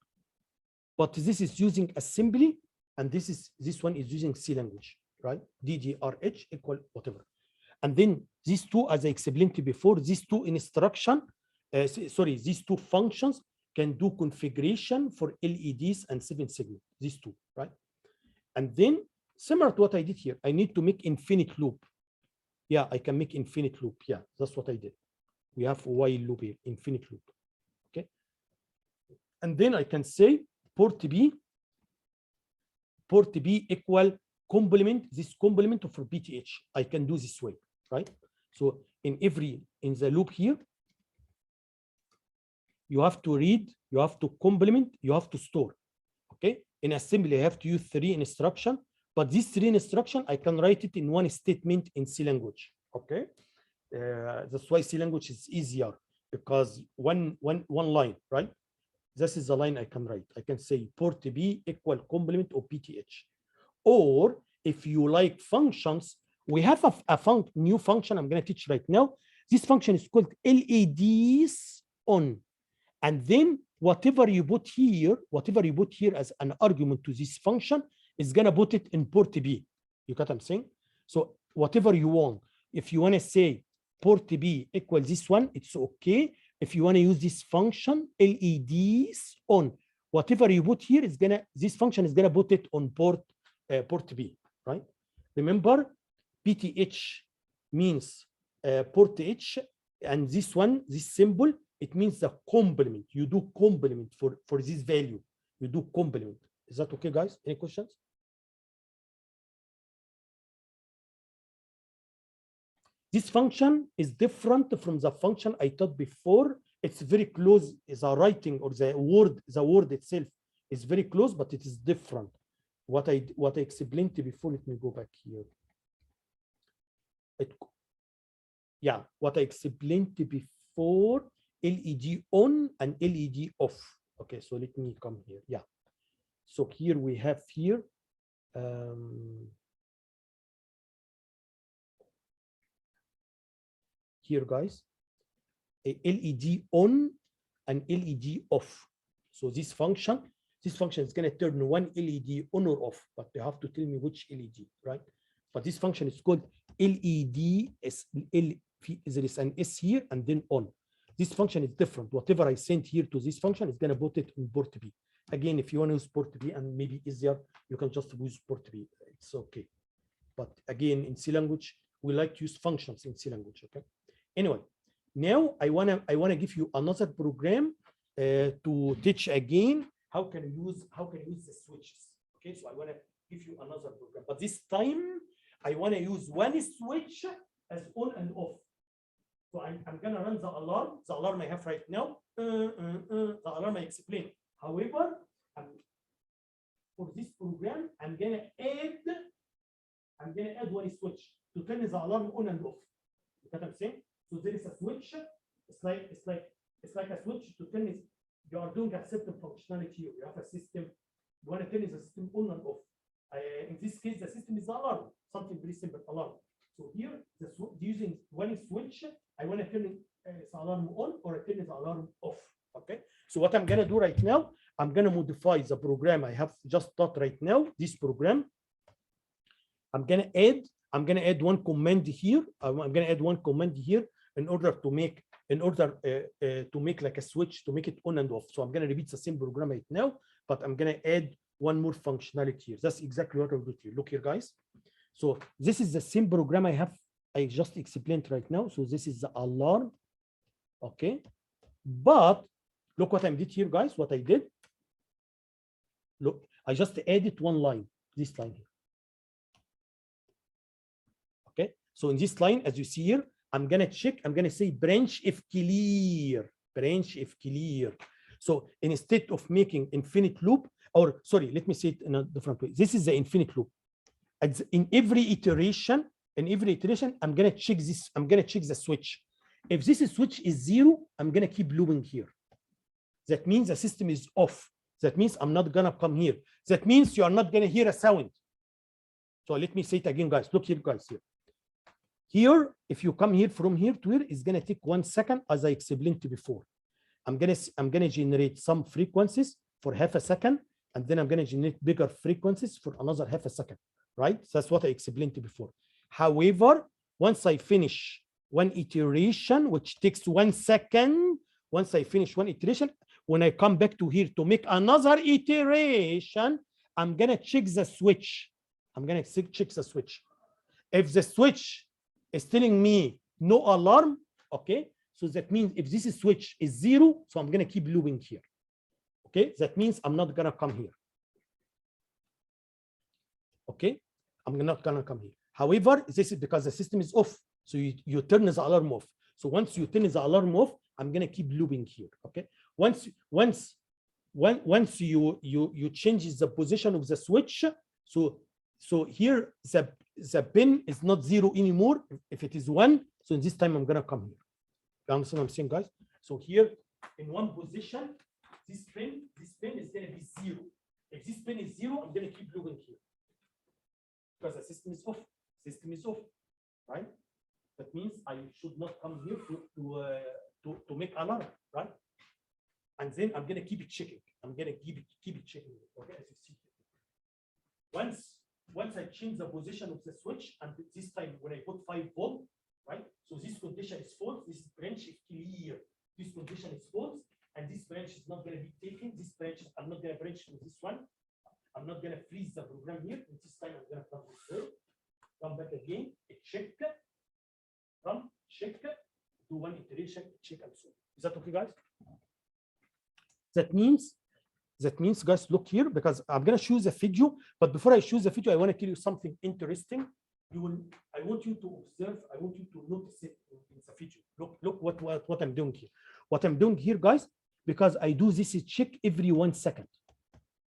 S1: But this is using assembly, and this one is using C language, right? DDRH equal whatever. And then these two, as I explained to you before, these two instruction, these two functions can do configuration for LEDs and 7 segment, these two, right? And then similar to what I did here, I need to make infinite loop. Yeah, I can make infinite loop. Yeah, that's what I did. We have a while loop here, infinite loop. Okay. And then I can say port B equal complement, this complement for PTH. I can do this way, right? So in the loop here, you have to read, you have to complement, you have to store. Okay. In assembly, I have to use 3 instructions, but these 3 instructions, I can write it in one statement in C language. Okay. That's why C language is easier. because one line, right? This is the line I can write. I can say port B equal complement of PTH. Or if you like functions, we have a new function I'm going to teach right now. This function is called LEDs on. And then whatever you put here as an argument to this function is going to put it in port B. You got what I'm saying? So whatever you want, if you want to say port B equals this one, it's okay. If you want to use this function, LEDs on, whatever you put here is this function is gonna put it on port B, right? Remember, PTH means port H, and this one, this symbol, it means the complement. You do complement for this value. You do complement. Is that okay, guys? Any questions? This function is different from the function I taught before. It's very close. The writing or the word itself is very close, but it is different. What I explained before. Let me go back here. What I explained before: LED on and LED off. Okay, so let me come here. Yeah. So here we have here. Here, guys, a LED on and LED off. So this function is going to turn one LED on or off, but you have to tell me which LED, right? But this function is called LED. There is an S here and then on. This function is different. Whatever I sent here to this function is going to put it in port B. Again, if you want to use port B and maybe easier, you can just use port B. It's okay. But again, in C language, we like to use functions in C language. Okay. Anyway, now I wanna give you another program to teach again how can you use the switches. Okay, so I wanna give you another program, but this time I wanna use one switch as on and off. So I'm gonna run the alarm. The alarm I have right now. The alarm I explained. However, for this program, I'm gonna add one switch to turn the alarm on and off. You know what I'm saying? So there is a switch. It's like a switch to turn it. You are doing a certain functionality. You have a system. You want to turn the system on and off. In this case, the system is the alarm. Something very simple, alarm. So here, using one switch, I want to turn the alarm on or turn the alarm off. Okay. So what I'm gonna do right now, I'm gonna modify the program I have just taught right now. This program. I'm gonna add one command here. I'm gonna add one command here in order to make like a switch to make it on and off. So I'm gonna repeat the same program right now, but I'm gonna add one more functionality here. That's exactly what I'll do here. Look here, guys. So this is the same program I just explained right now. So this is the alarm. Okay, but look what I did here, guys. What I did. Look, I just added one line. This line here. Okay, so in this line, as you see here, I'm gonna say branch if clear. So instead of making infinite loop, or sorry, let me say it in a different way. This is the infinite loop. In every iteration, I'm gonna check this. I'm gonna check the switch. If this switch is 0, I'm gonna keep looping here. That means the system is off. That means I'm not gonna come here. That means you are not gonna hear a sound. So let me say it again, guys. Look here, guys. Here, if you come here from here to here, it's gonna take 1 second, as I explained before. I'm gonna generate some frequencies for half a second, and then I'm gonna generate bigger frequencies for another half a second, right? So that's what I explained before. However, once I finish one iteration, which takes 1 second, once I finish one iteration, when I come back to here to make another iteration, I'm gonna check the switch. Check the switch. If the switch is telling me no alarm, okay, so that means if this switch is 0, so I'm gonna keep looping here. Okay, that means I'm not gonna come here. Okay, I'm not gonna come here. However, this is because the system is off, so you turn the alarm off. So once you turn the alarm off, I'm gonna keep looping here. Okay, once you change the position of the switch, so here the pin is not 0 anymore. If it is 1, so in this time I'm gonna come here. You understand what I'm saying, guys? So here in one position, this pin is going to be 0. If this pin is 0, I'm going to keep looping here because the system is off. System is off, right? That means I should not come here to make alarm, right? And then I'm going to keep it checking. I'm going to keep it checking. Okay, as you see. Once I change the position of the switch, and this time when I put 5 volt, right? So this condition is false. This branch is clear. This condition is false, and this branch is not going to be taken. This branch, I'm not going to branch to this one. I'm not going to freeze the program here. And this time I'm going to come this way, come back again, check, come, check, do one iteration, check, and so on. Is that okay, guys? That means, guys, look here, because I'm going to choose a video. But before I choose a video, I want to tell you something interesting. I want you to observe. I want you to notice it in the video. Look what I'm doing here. What I'm doing here, guys, because I do this check every 1 second.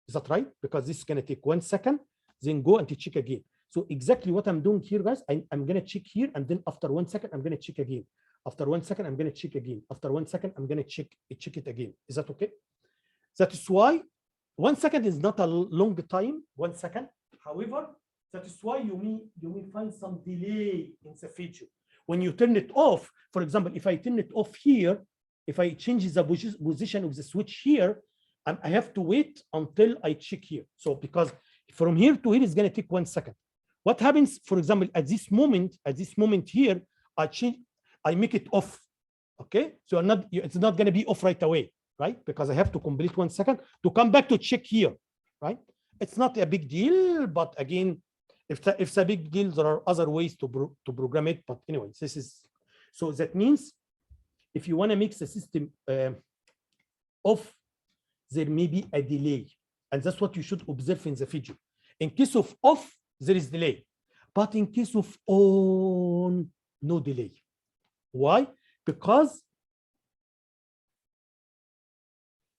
S1: Is that right? Because this is going to take 1 second, then go and check again. So exactly what I'm doing here, guys, I'm going to check here, and then after 1 second, I'm going to check again. After 1 second, I'm going to check again. After 1 second, I'm going to check it again. Is that okay? That is why 1 second is not a long time, 1 second. However, that is why you may find some delay in the video. When you turn it off, for example, if I turn it off here, if I change the position of the switch here, I have to wait until I check here. So because from here to here is going to take 1 second. What happens, for example, at this moment here, I make it off. Okay, so it's not going to be off right away, right? Because I have to complete 1 second to come back to check here, right? It's not a big deal, but again, if it's a big deal, there are other ways to program it. But anyway, this is, so that means if you want to make the system off, there may be a delay, and that's what you should observe in the video. In case of off, there is delay, but in case of on, no delay. Why? Because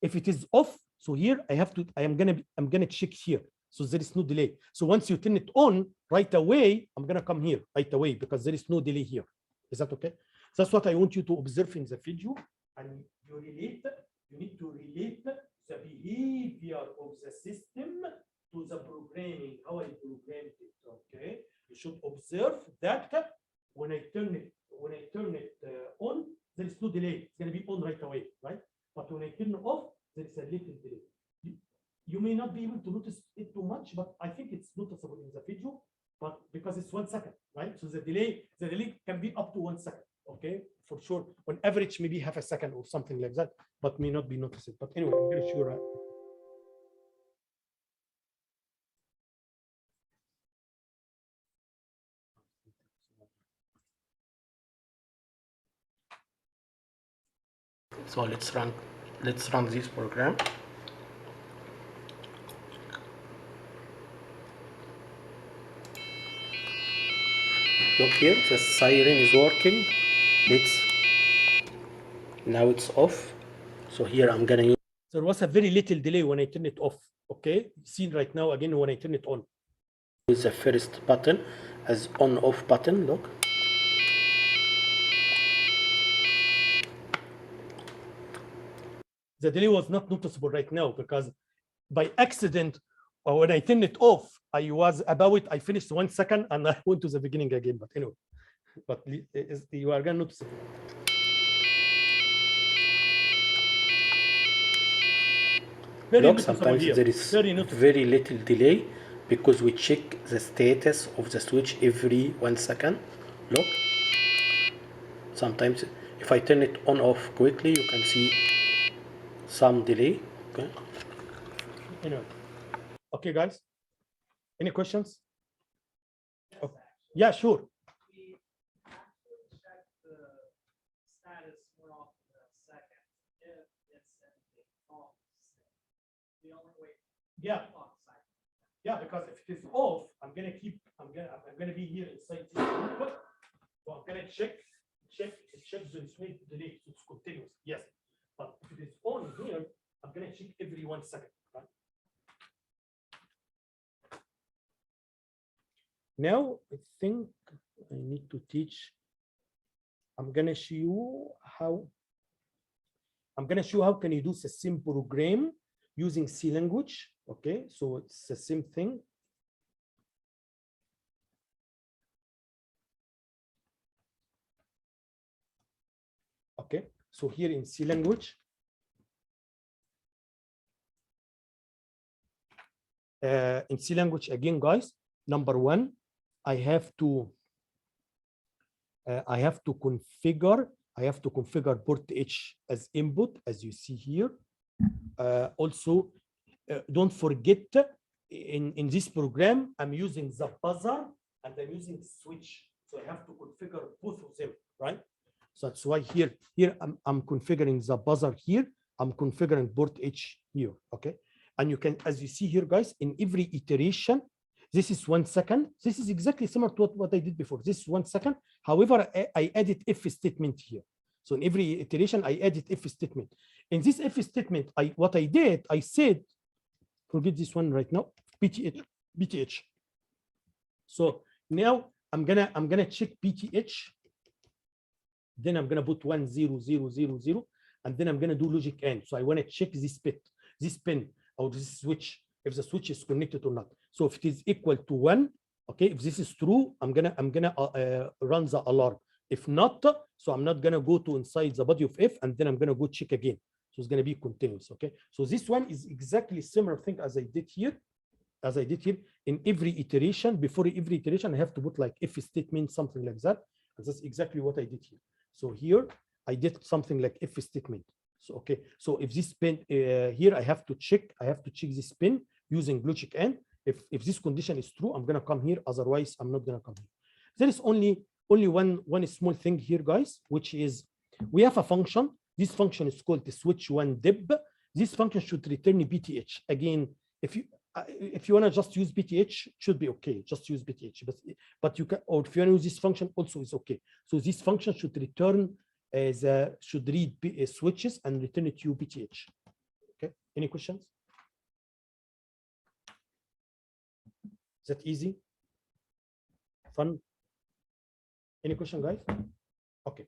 S1: if it is off, so here I'm gonna check here, so there is no delay. So once you turn it on right away, I'm gonna come here right away because there is no delay here. Is that okay? That's what I want you to observe in the video, and you need to relate the behavior of the system to the programming, how I programmed it. Okay, you should observe that when I turn it on, there is no delay. It's going to be on right away, right? But when I turn it off, there is a little delay. You may not be able to notice it too much, but I think it's noticeable in the video. But because it's 1 second, right? So the delay can be up to 1 second. Okay, for sure. On average, maybe half a second or something like that, but may not be noticed. But anyway, I'm very sure. So let's run this program. Look here, the siren is working. Now it's off. So here I'm gonna use. There was a very little delay when I turn it off. Okay, seen right now again when I turn it on. Use the first button as on-off button. Look. The delay was not noticeable right now because by accident, or when I turned it off, I finished 1 second and I went to the beginning again. But anyway, but you are gonna notice it. Look, sometimes there is very little delay because we check the status of the switch every 1 second. Look, sometimes if I turn it on off quickly, you can see some delay. Okay. Anyway, okay, guys. Any questions? Oh, yeah, sure.
S3: We actually check the status more often than a second if it's in the off state. We only wait.
S1: Yeah. Yeah, because if it is off, I'm gonna be here inside this group. So I'm gonna check the switch delay. It's continuous. Yes. But if it is on here, I'm gonna check every 1 second. Right? Now I think I need to teach. I'm gonna show you how I'm gonna show how can you do the same program using C language. Okay, so it's the same thing. Okay, so here in C language, again, guys, number one, I have to configure port H as input, as you see here. Also, don't forget, in this program, I'm using the buzzer and I'm using switch. So I have to configure both of them, right? So that's why here I'm configuring the buzzer here. I'm configuring port H here, okay? And you can, as you see here, guys, in every iteration, this is 1 second. This is exactly similar to what I did before. This is 1 second. However, I added if statement here. So in every iteration, I added if statement. In this if statement, what I did, I said, forget this one right now, PTH. So now I'm gonna check PTH. Then I'm gonna put 1 0 0 0 0, and then I'm gonna do logic AND. So I want to check this pin or this switch, if the switch is connected or not. So if it is equal to 1, okay, if this is true, I'm gonna run the alarm. If not, so I'm not gonna go to inside the body of if, and then I'm gonna go check again. So it's gonna be continuous. Okay, so this one is exactly similar thing as I did here. In every iteration, before every iteration, I have to put like if statement, something like that. And that's exactly what I did here. So here I did something like if statement. So okay, so if this pin here, I have to check this pin using logic AND. If this condition is true, I'm gonna come here. Otherwise, I'm not gonna come here. There is only one small thing here, guys, which is we have a function. This function is called the switch one dib. This function should return PTH. Again, if you want to just use PTH, should be okay. Just use PTH, but you can, or if you want to use this function, also is okay. So this function should return should read switches and return it to PTH. Okay. Any questions? Is that easy? Fun? Any question, guys? Okay.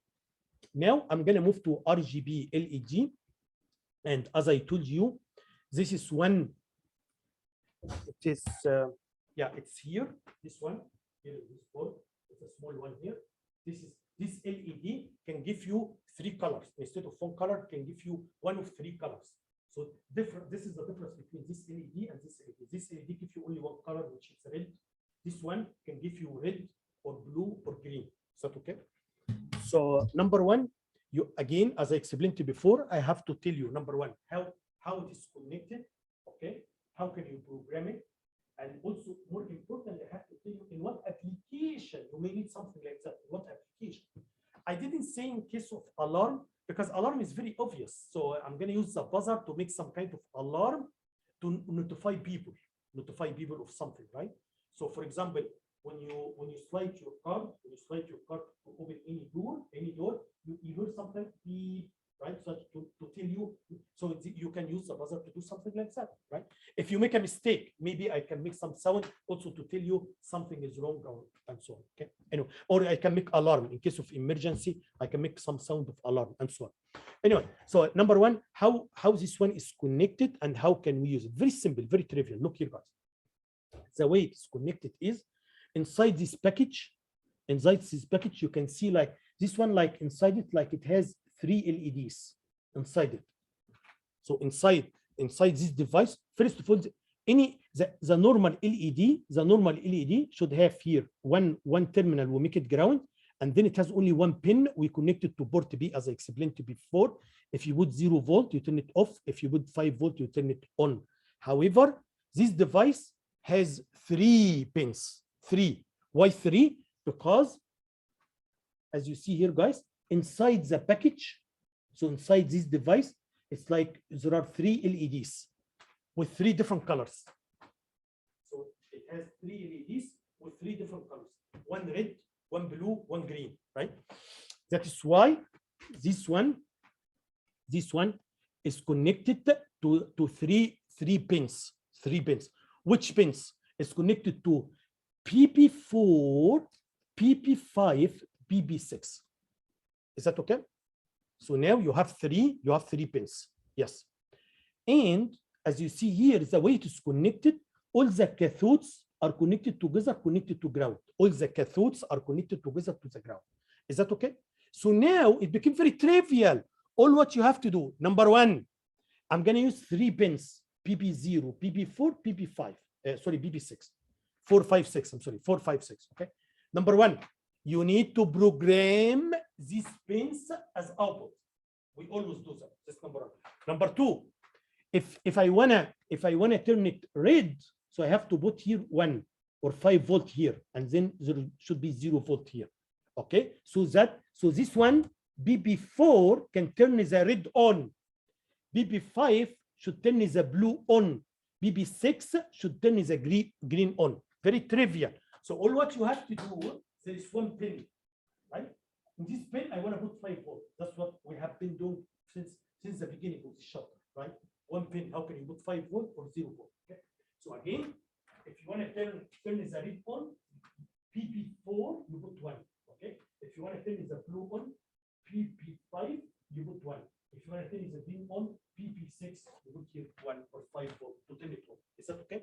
S1: Now I'm gonna move to RGB LED, and as I told you, this is one. It is yeah, it's here. This one here, this board. It's a small one here. This LED can give you 3 colors instead of 1 color. Can give you one of 3 colors. So different. This is the difference between this LED and this LED. This LED gives you only 1 color, which is red. This one can give you red or blue or green. Is that okay? So number one, you again, as I explained to you before, I have to tell you number one how it is connected. Okay, how can you program it? And also, more importantly, I have to tell you in what application you may need something like that. In what application? I didn't say in case of alarm, because alarm is very obvious. So I'm going to use the buzzer to make some kind of alarm to notify people of something, right? So for example, when you slide your card, to open any door, you hear something beep, right? So to tell you, so you can use the buzzer to do something like that, right? If you make a mistake, maybe I can make some sound also to tell you something is wrong, and so on. Okay, anyway, or I can make alarm in case of emergency. I can make some sound of alarm and so on. Anyway, so number one, how this one is connected and how can we use it? Very simple, very trivial. Look here, guys. The way it's connected is inside this package. Inside this package, you can see like this one, like inside it, like it has 3 LEDs inside it. So inside this device, first of all, the normal LED should have here one terminal. We make it ground, and then it has only 1 pin. We connect it to port B, as I explained to you before. If you put 0 volt, you turn it off. If you put 5 volt, you turn it on. However, this device has 3 pins. 3. Why 3? Because, as you see here, guys, inside the package, so inside this device, it's like there are 3 LEDs with 3 different colors. So it has 3 LEDs with 3 different colors. 1 red, 1 blue, 1 green, right? That is why this one is connected to three pins. 3 pins. Which pins? It's connected to PP4, PP5, PP6. Is that okay? So now you have three pins. Yes. And as you see here, the way it is connected, all the cathodes are connected together, connected to ground. All the cathodes are connected together to the ground. Is that okay? So now it became very trivial. All what you have to do, number one, I'm going to use 3 pins, PP0, PP4, PP5, sorry, PP6, 4, 5, 6, I'm sorry, 4, 5, 6, okay? Number one, you need to program these pins as output. We always do that. That's number one. Number two, if I wanna turn it red, so I have to put here 1 or 5 volt here, and then there should be 0 volt here. Okay, so this one BP4 can turn the red on, BP5 should turn the blue on, BP6 should turn the green on. Very trivial. So all what you have to do, there is 1 pin, right? In this pin, I want to put 5 volts. That's what we have been doing since the beginning of the chapter, right? 1 pin, how can you put 5 volt or 0 volt? Okay. So again, if you want to turn the red on, PP4, you put 1. Okay. If you want to turn the blue on, PP5, you put 1. If you want to turn the green on, PP6, you put here 1 or 5 volt to turn it on. Is that okay?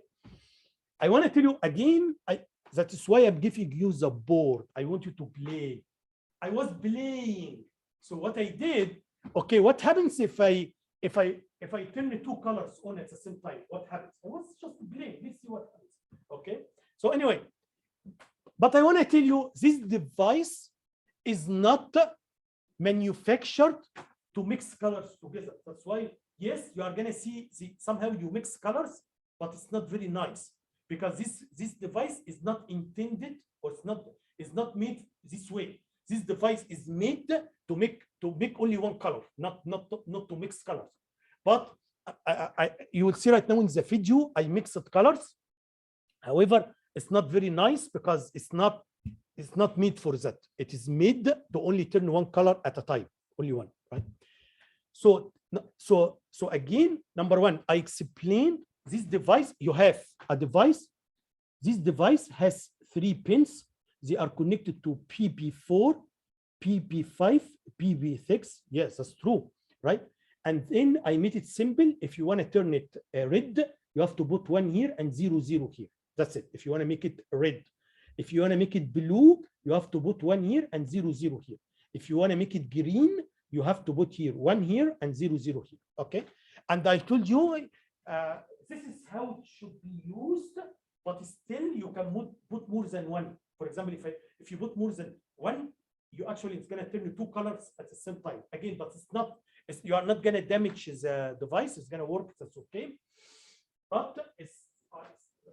S1: I want to tell you again, that is why I'm giving you the board. I want you to play. I was playing. So what I did, okay, what happens if I turn the 2 colors on at the same time? What happens? I was just playing. Let's see what happens. Okay. So anyway, but I want to tell you, this device is not manufactured to mix colors together. That's why, yes, you are gonna see somehow you mix colors, but it's not very nice because this device is not intended, or it's not made this way. This device is made to make only 1 color, not to mix colors. But you will see right now in the video, I mixed colors. However, it's not very nice because it's not made for that. It is made to only turn 1 color at a time, only 1, right? So again, number one, I explained this device. You have a device. This device has 3 pins. They are connected to PP4, PP5, PP6. Yes, that's true, right? And then I made it simple. If you want to turn it red, you have to put 1 here and 0, 0 here. That's it. If you want to make it red. If you want to make it blue, you have to put 1 here and 0, 0 here. If you want to make it green, you have to put here 1 here and 0, 0 here. Okay. And I told you this is how it should be used, but still you can put more than 1. For example, if you put more than 1, it's going to turn the 2 colors at the same time. Again, but you are not going to damage the device. It's going to work. That's okay. But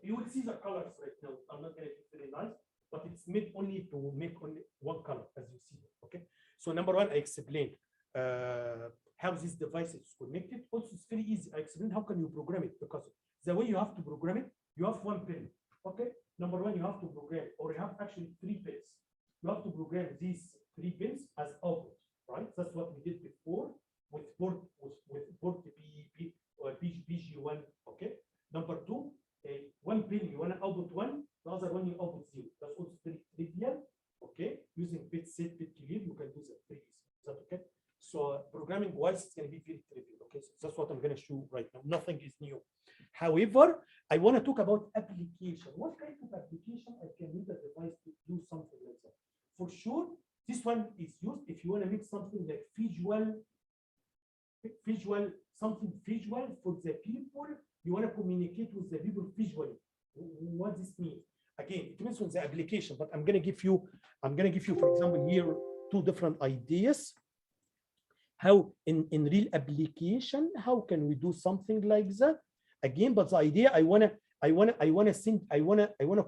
S1: you will see the colors right now. I'm not going to be very nice, but it's made only to make only 1 color, as you see. Okay. So number one, I explained how this device is connected. Also, it's very easy. I explained how can you program it, because the way you have to program it, you have 1 pin. Okay. Number one, you have to program, or you have actually 3 pins. You have to program these 3 pins as output, right? That's what we did before with port BG1. Okay. Number 2, 1 pin you want to output 1, the other one you output 0. That's also very trivial. Okay. Using bit set, bit clear, you can do that very easy. Is that okay? So programming wise, it's going to be very trivial. Okay. So that's what I'm going to show right now. Nothing is new. However, I want to talk about application. What kind of application I can use a device to do something like that? For sure, this one is used if you want to make something like something visual for the people. You want to communicate with the people visually. What this means? Again, it depends on the application, but I'm going to give you, for example, here 2 different ideas. How in real application, how can we do something like that? Again, but the idea I wanna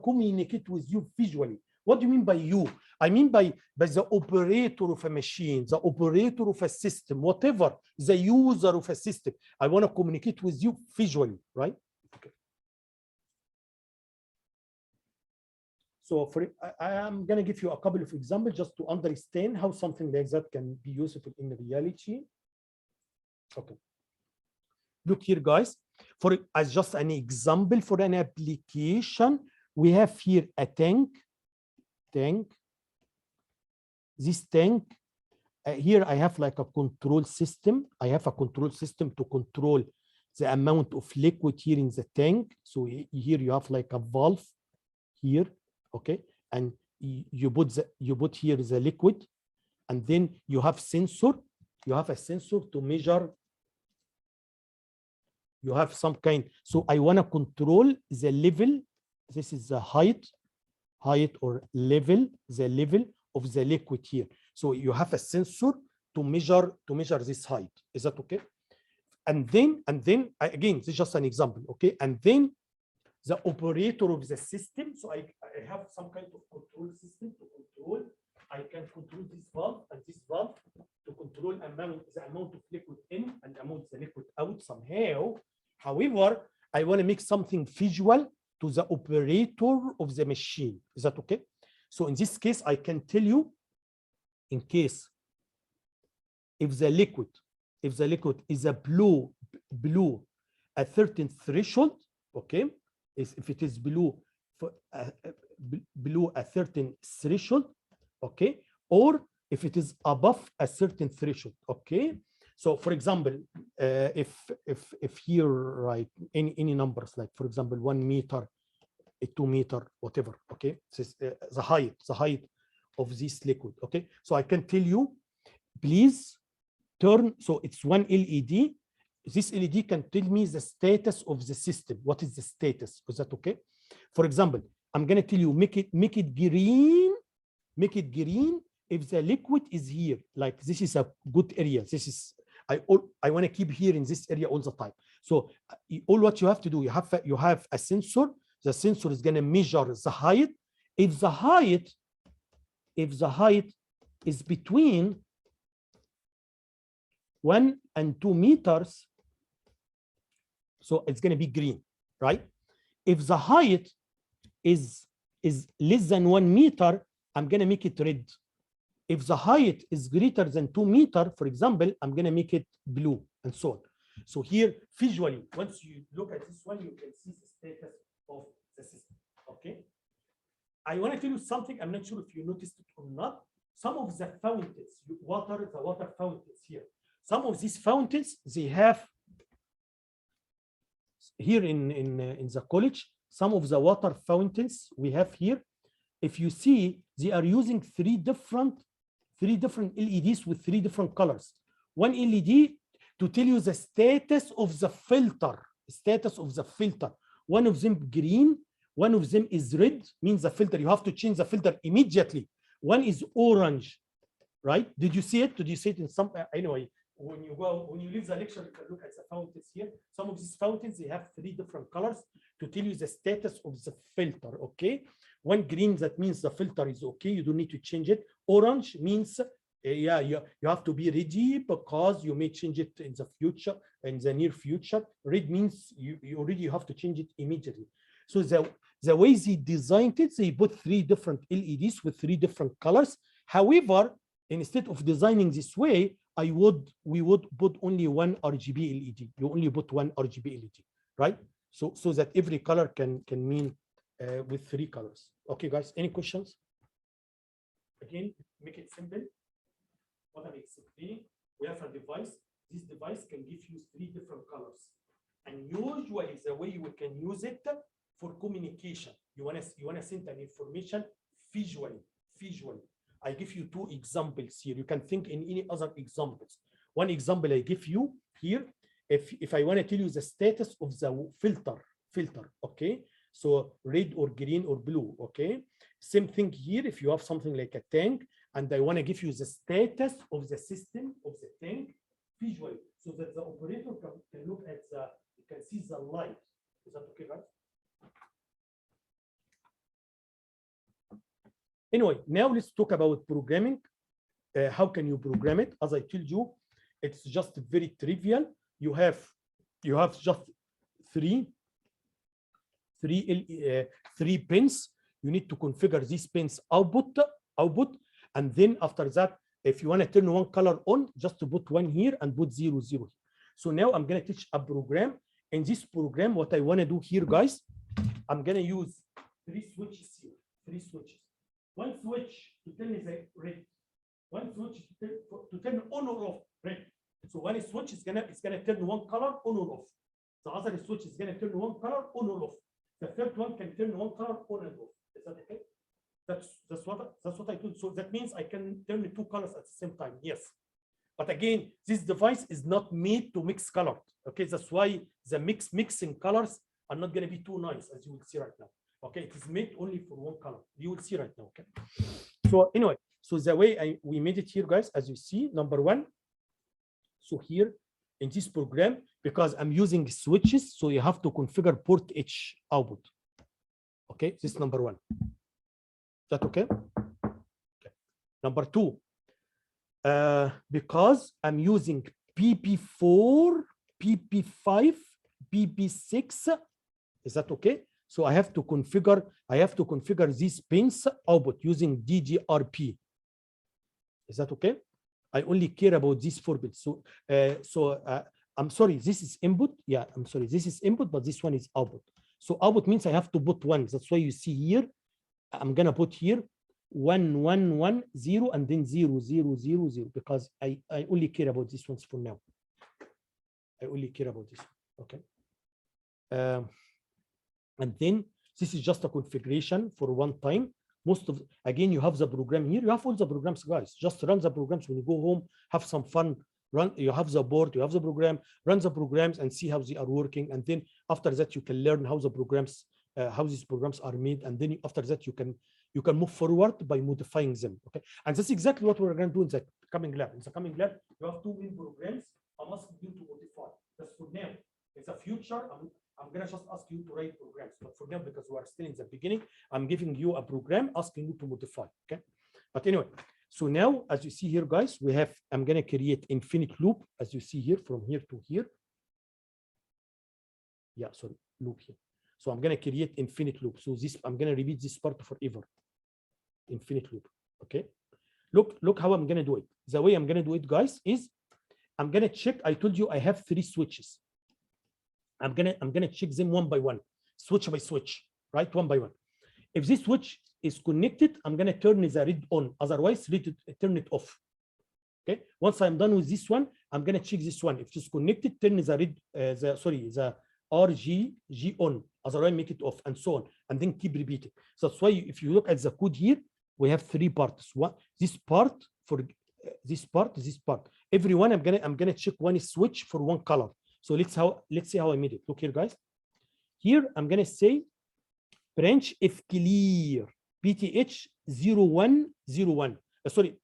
S1: communicate with you visually. What do you mean by you? I mean by the operator of a machine, the operator of a system, whatever, the user of a system. I want to communicate with you visually, right? Okay. So I am going to give you a couple of examples just to understand how something like that can be useful in reality. Okay. Look here, guys. As just an example for an application, we have here a tank. This tank, here I have like a control system. I have a control system to control the amount of liquid here in the tank. So here you have like a valve here, okay, and you put here the liquid, and then you have sensor. You have a sensor to measure. You have some kind. So I want to control the level. This is the height or level, the level of the liquid here. So you have a sensor to measure this height. Is that okay? And then again, this is just an example, okay? And then the operator of the system. So I have some kind of control system to control. I can control this valve and this valve to control the amount of liquid in and amount of the liquid out somehow. However, I want to make something visual to the operator of the machine. Is that okay? So in this case, I can tell you, in case if the liquid is a below a certain threshold, okay, if it is below a certain threshold, okay, or if it is above a certain threshold, okay. So for example, if here, right, any numbers, like for example 1 meter, 2 meter, whatever, okay, this is the height of this liquid, okay. So I can tell you, please turn. So it's one LED. This LED can tell me the status of the system. What is the status? Is that okay? For example, I'm gonna tell you, make it green. Make it green if the liquid is here. Like this is a good area. This is I want to keep here in this area all the time. So all what you have to do, you have a sensor. The sensor is gonna measure the height. If the height is between 1 and 2 meters, so it's going to be green, right? If the height is less than 1 meter, I'm going to make it red. If the height is greater than 2 meters, for example, I'm going to make it blue, and so on. So here, visually, once you look at this one, you can see the status of the system, okay? I want to tell you something. I'm not sure if you noticed it or not. Some of the fountains, the water fountains here, some of these fountains, they have here in the college, some of the water fountains we have here, if you see, they are using three different LEDs with 3 different colors. One LED to tell you the status of the filter, One of them green, one of them is red, means the filter, you have to change the filter immediately. One is orange, right? Did you see it? Did you see it in some, anyway, when you leave the lecture, you can look at the fountains here. Some of these fountains, they have 3 different colors to tell you the status of the filter, okay? One green, that means the filter is okay, you don't need to change it. Orange means, yeah, you have to be ready because you may change it in the future, in the near future. Red means you already have to change it immediately. So the way they designed it, they put 3 different LEDs with 3 different colors. However, instead of designing this way, we would put only one RGB LED. You only put one RGB LED, right? So that every color can mean with 3 colors. Okay, guys, any questions? Again, make it simple. What I'm explaining, we have a device. This device can give you 3 different colors. And usually the way you can use it for communication. You wanna send an information visually. I give you 2 examples here. You can think in any other examples. One example I give you here, if I want to tell you the status of the filter, okay? So red or green or blue, okay? Same thing here, if you have something like a tank, and I want to give you the status of the system of the tank visually, so that the operator can look at you can see the light. Is that okay, right? Anyway, now let's talk about programming. How can you program it? As I told you, it's just very trivial. You have just three pins. You need to configure these pins output, and then after that, if you want to turn one color on, just to put 1 here and put 0, 0. So now I'm going to teach a program. In this program, what I want to do here, guys, I'm going to use 3 switches here. 3 switches. One switch to tell me the red. one switch to turn on or off, red. So one switch is gonna turn one color on or off. The other switch is gonna turn one color on or off. The third one can turn one color on and off. Is that okay? That's what I do. So that means I can turn two colors at the same time. Yes. But again, this device is not made to mix color. Okay, that's why the mixing colors are not going to be too nice, as you will see right now. Okay, it is made only for one color. You will see right now. Okay. So anyway, so the way we made it here, guys, as you see, number one. So here in this program, because I'm using switches, so you have to configure port H output. Okay, this is number one. Is that okay? Okay. Number two. Because I'm using PP4, PP5, PP6, is that okay? So I have to configure these pins output using DGRP. Is that okay? I only care about these 4 bits. So I'm sorry, this is input. Yeah, I'm sorry, this is input, but this one is output. So output means I have to put 1. That's why you see here, I'm gonna put here 1 1 1 0 and then 0 0 0 0 because I only care about these ones for now. I only care about this one. Okay. And then this is just a configuration for one time. Again, you have the program here. You have all the programs, guys. Just run the programs when you go home. Have some fun. You have the board. You have the program. Run the programs and see how they are working. And then after that, you can learn how the programs, how these programs are made. And then after that, you can move forward by modifying them. Okay. And that's exactly what we're going to do in the coming lab. In the coming lab, you have 2 main programs. I'm asking you to modify. That's for now. In the future, I'm going to just ask you to write programs. But for now, because we are still in the beginning, I'm giving you a program asking you to modify. Okay. But anyway, so now, as you see here, guys, I'm going to create infinite loop, as you see here, from here to here. Yeah, sorry, loop here. So I'm going to create infinite loop. So I'm going to repeat this part forever. Infinite loop. Okay. Look how I'm going to do it. The way I'm going to do it, guys, is I'm going to check. I told you I have 3 switches. I'm gonna check them one by one, switch by switch, right? One by one. If this switch is connected, I'm gonna turn the red on. Otherwise, turn it off. Okay. Once I'm done with this one, I'm gonna check this one. If it's connected, turn the red, the RGB on. Otherwise, make it off, and so on, and then keep repeating. So that's why if you look at the code here, we have 3 parts. This part for this part. Every one, I'm gonna check one switch for one color. So let's see how I made it. Look here, guys. Here I'm gonna say branch if clear PTH 0101. Sorry,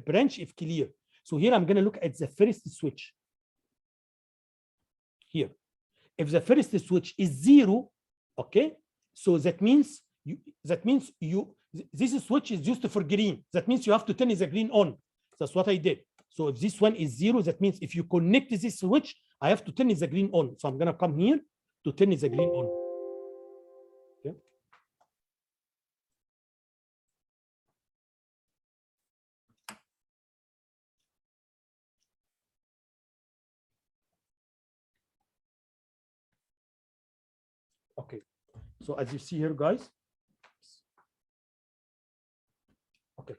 S1: branch if clear. So here I'm gonna look at the first switch. Here, if the first switch is 0, okay. So that means this switch is used for green. That means you have to turn the green on. That's what I did. So if this one is 0, that means if you connect this switch, I have to turn the green on. So I'm gonna come here to turn the green on. Okay. Okay. So as you see here, guys. Okay.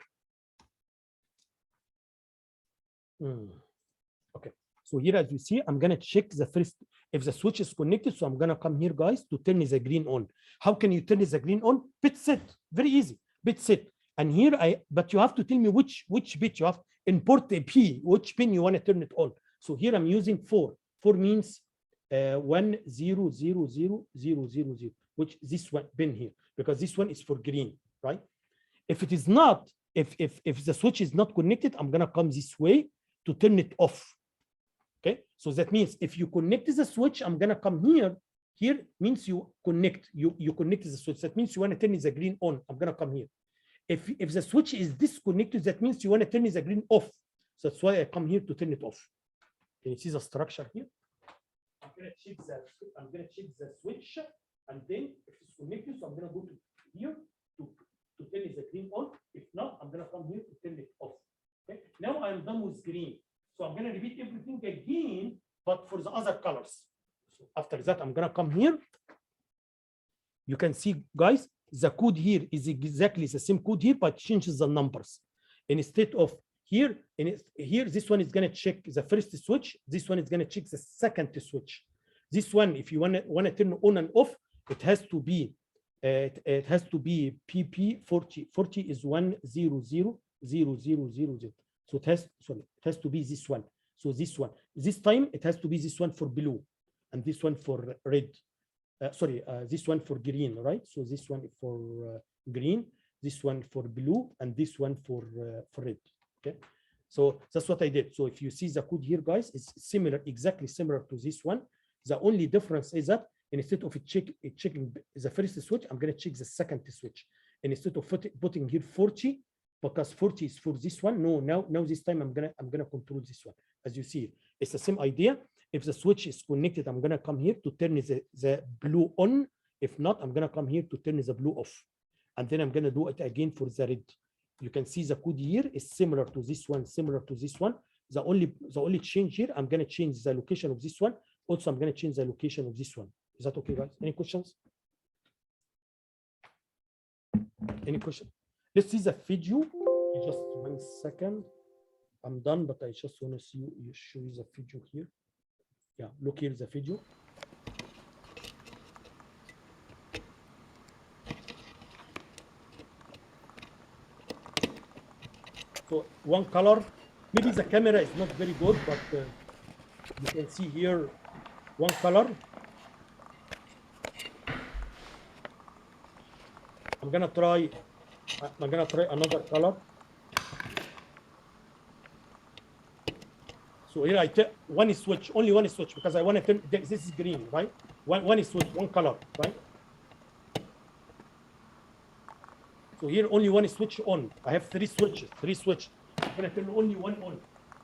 S1: Okay. So here, as you see, I'm gonna check the first if the switch is connected. So I'm gonna come here, guys, to turn the green on. How can you turn the green on? Bit set, very easy. Bit set. And here but you have to tell me which bit you have. Import a P, which pin you want to turn it on. So here I'm using 4. 4 means 1 0 0 0 0 0 0, which this one pin here, because this one is for green, right? If it is not, if the switch is not connected, I'm gonna come this way to turn it off. Okay, so that means if you connect the switch, I'm gonna come here. Here means you connect the switch. That means you want to turn the green on. I'm gonna come here. If the switch is disconnected, that means you want to turn the green off. So that's why I come here to turn it off. Can you see the structure here? I'm gonna check the switch, and then if it's connected, so I'm gonna go to here to turn the green on. If not, I'm gonna come here to turn it off. Okay. Now I'm done with green. So I'm going to repeat everything again, but for the other colors. So after that, I'm going to come here. You can see, guys, the code here is exactly the same code here, but changes the numbers. Instead of here, here, this one is going to check the first switch. This one is going to check the second switch. This one, if you want to turn on and off, it has to be PP 40. 40 is 1000000. So it has to be this one. So this one. This time it has to be this one for blue, and this one for red. This one for green, right? So this one for green, this one for blue, and this one for red. Okay, so that's what I did. So if you see the code here, guys, it's similar, exactly similar to this one. The only difference is that instead of checking the first switch, I'm going to check the second switch. And instead of putting here 40, because 40 is for this one. No, now this time I'm gonna control this one. As you see, it's the same idea. If the switch is connected, I'm gonna come here to turn the blue on. If not, I'm gonna come here to turn the blue off. And then I'm gonna do it again for the red. You can see the code here is similar to this one, similar to this one. The only change here, I'm gonna change the location of this one. Also, I'm gonna change the location of this one. Is that okay, guys? Any questions? Any question? Let's see the video. Just 1 second. I'm done, but I just want to show you the video here. Yeah, look here the video. So one color. Maybe the camera is not very good, but you can see here one color. I'm gonna try another color. So here I tell one switch, only one switch, because I want to turn. This is green, right? One switch, one color, right? So here only one switch on. I have three switches. I'm gonna turn only one on.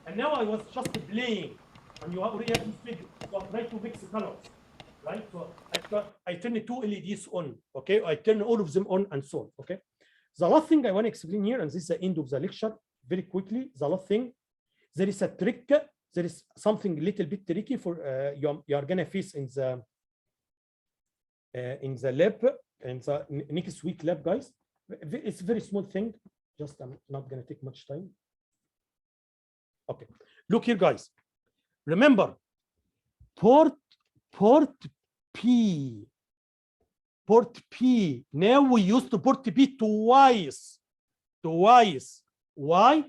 S1: And now I was just playing, and you already have this video. So I try to mix the colors, right? So I turn the two LEDs on. Okay, I turn all of them on and so on. Okay. The last thing I want to explain here, and this is the end of the lecture, very quickly. The last thing, there is a trick. There is something a little bit tricky for you are gonna face in the lab, in the next week lab, guys. It's a very small thing. Just I'm not gonna take much time. Okay, look here, guys. Remember, port P. Now we used to port P twice. Why?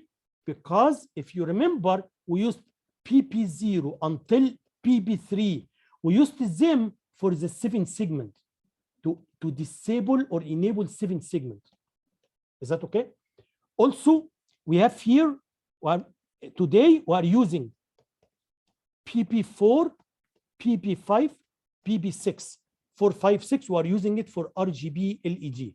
S1: Because if you remember, we used PP0 until PP3. We used them for the 7 segment to disable or enable 7 segment. Is that okay? Also, we have here, today we are using PP4, PP5, PP6. 4, 5, 6, we are using it for RGB LED.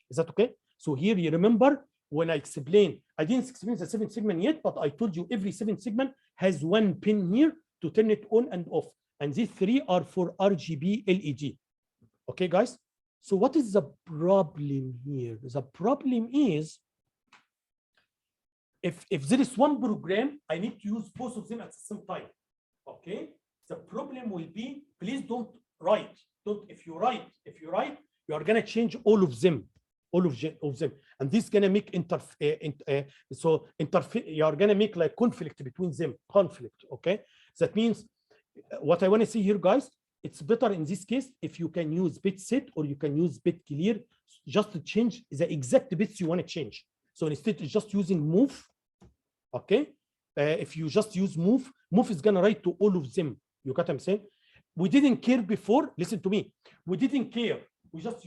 S1: Is that okay? So here you remember when I explained, I didn't explain the 7 segment yet, but I told you every 7 segment has one pin here to turn it on and off. And these 3 are for RGB LED. Okay, guys? So what is the problem here? The problem is if there is one program, I need to use both of them at the same time. Okay? The problem will be, please don't write. If you write, you are gonna change all of them. And this is gonna make you are gonna make like conflict between them. Okay? That means what I want to see here, guys, it's better in this case if you can use bit set or you can use bit clear, just to change the exact bits you want to change. So instead of just using move, okay, if you just use move is gonna write to all of them. You got what I'm saying? We didn't care before. Listen to me. We didn't care. You just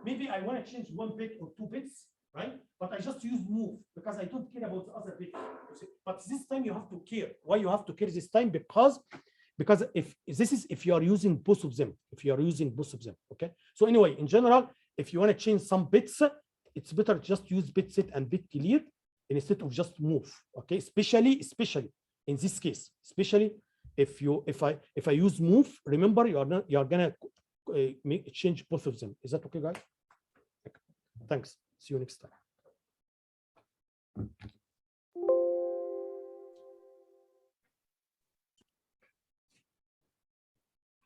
S1: maybe I want to change 1 bit or 2 bits, right? But I just use move because I don't care about the other bits. But this time you have to care. Why you have to care this time? Because if you are using both of them, okay. So anyway, in general, if you want to change some bits, it's better just use bit set and bit clear instead of just move. Okay, especially in this case, especially if I use move, remember you are gonna change both of them. Is that okay, guys? Thanks. See you next time.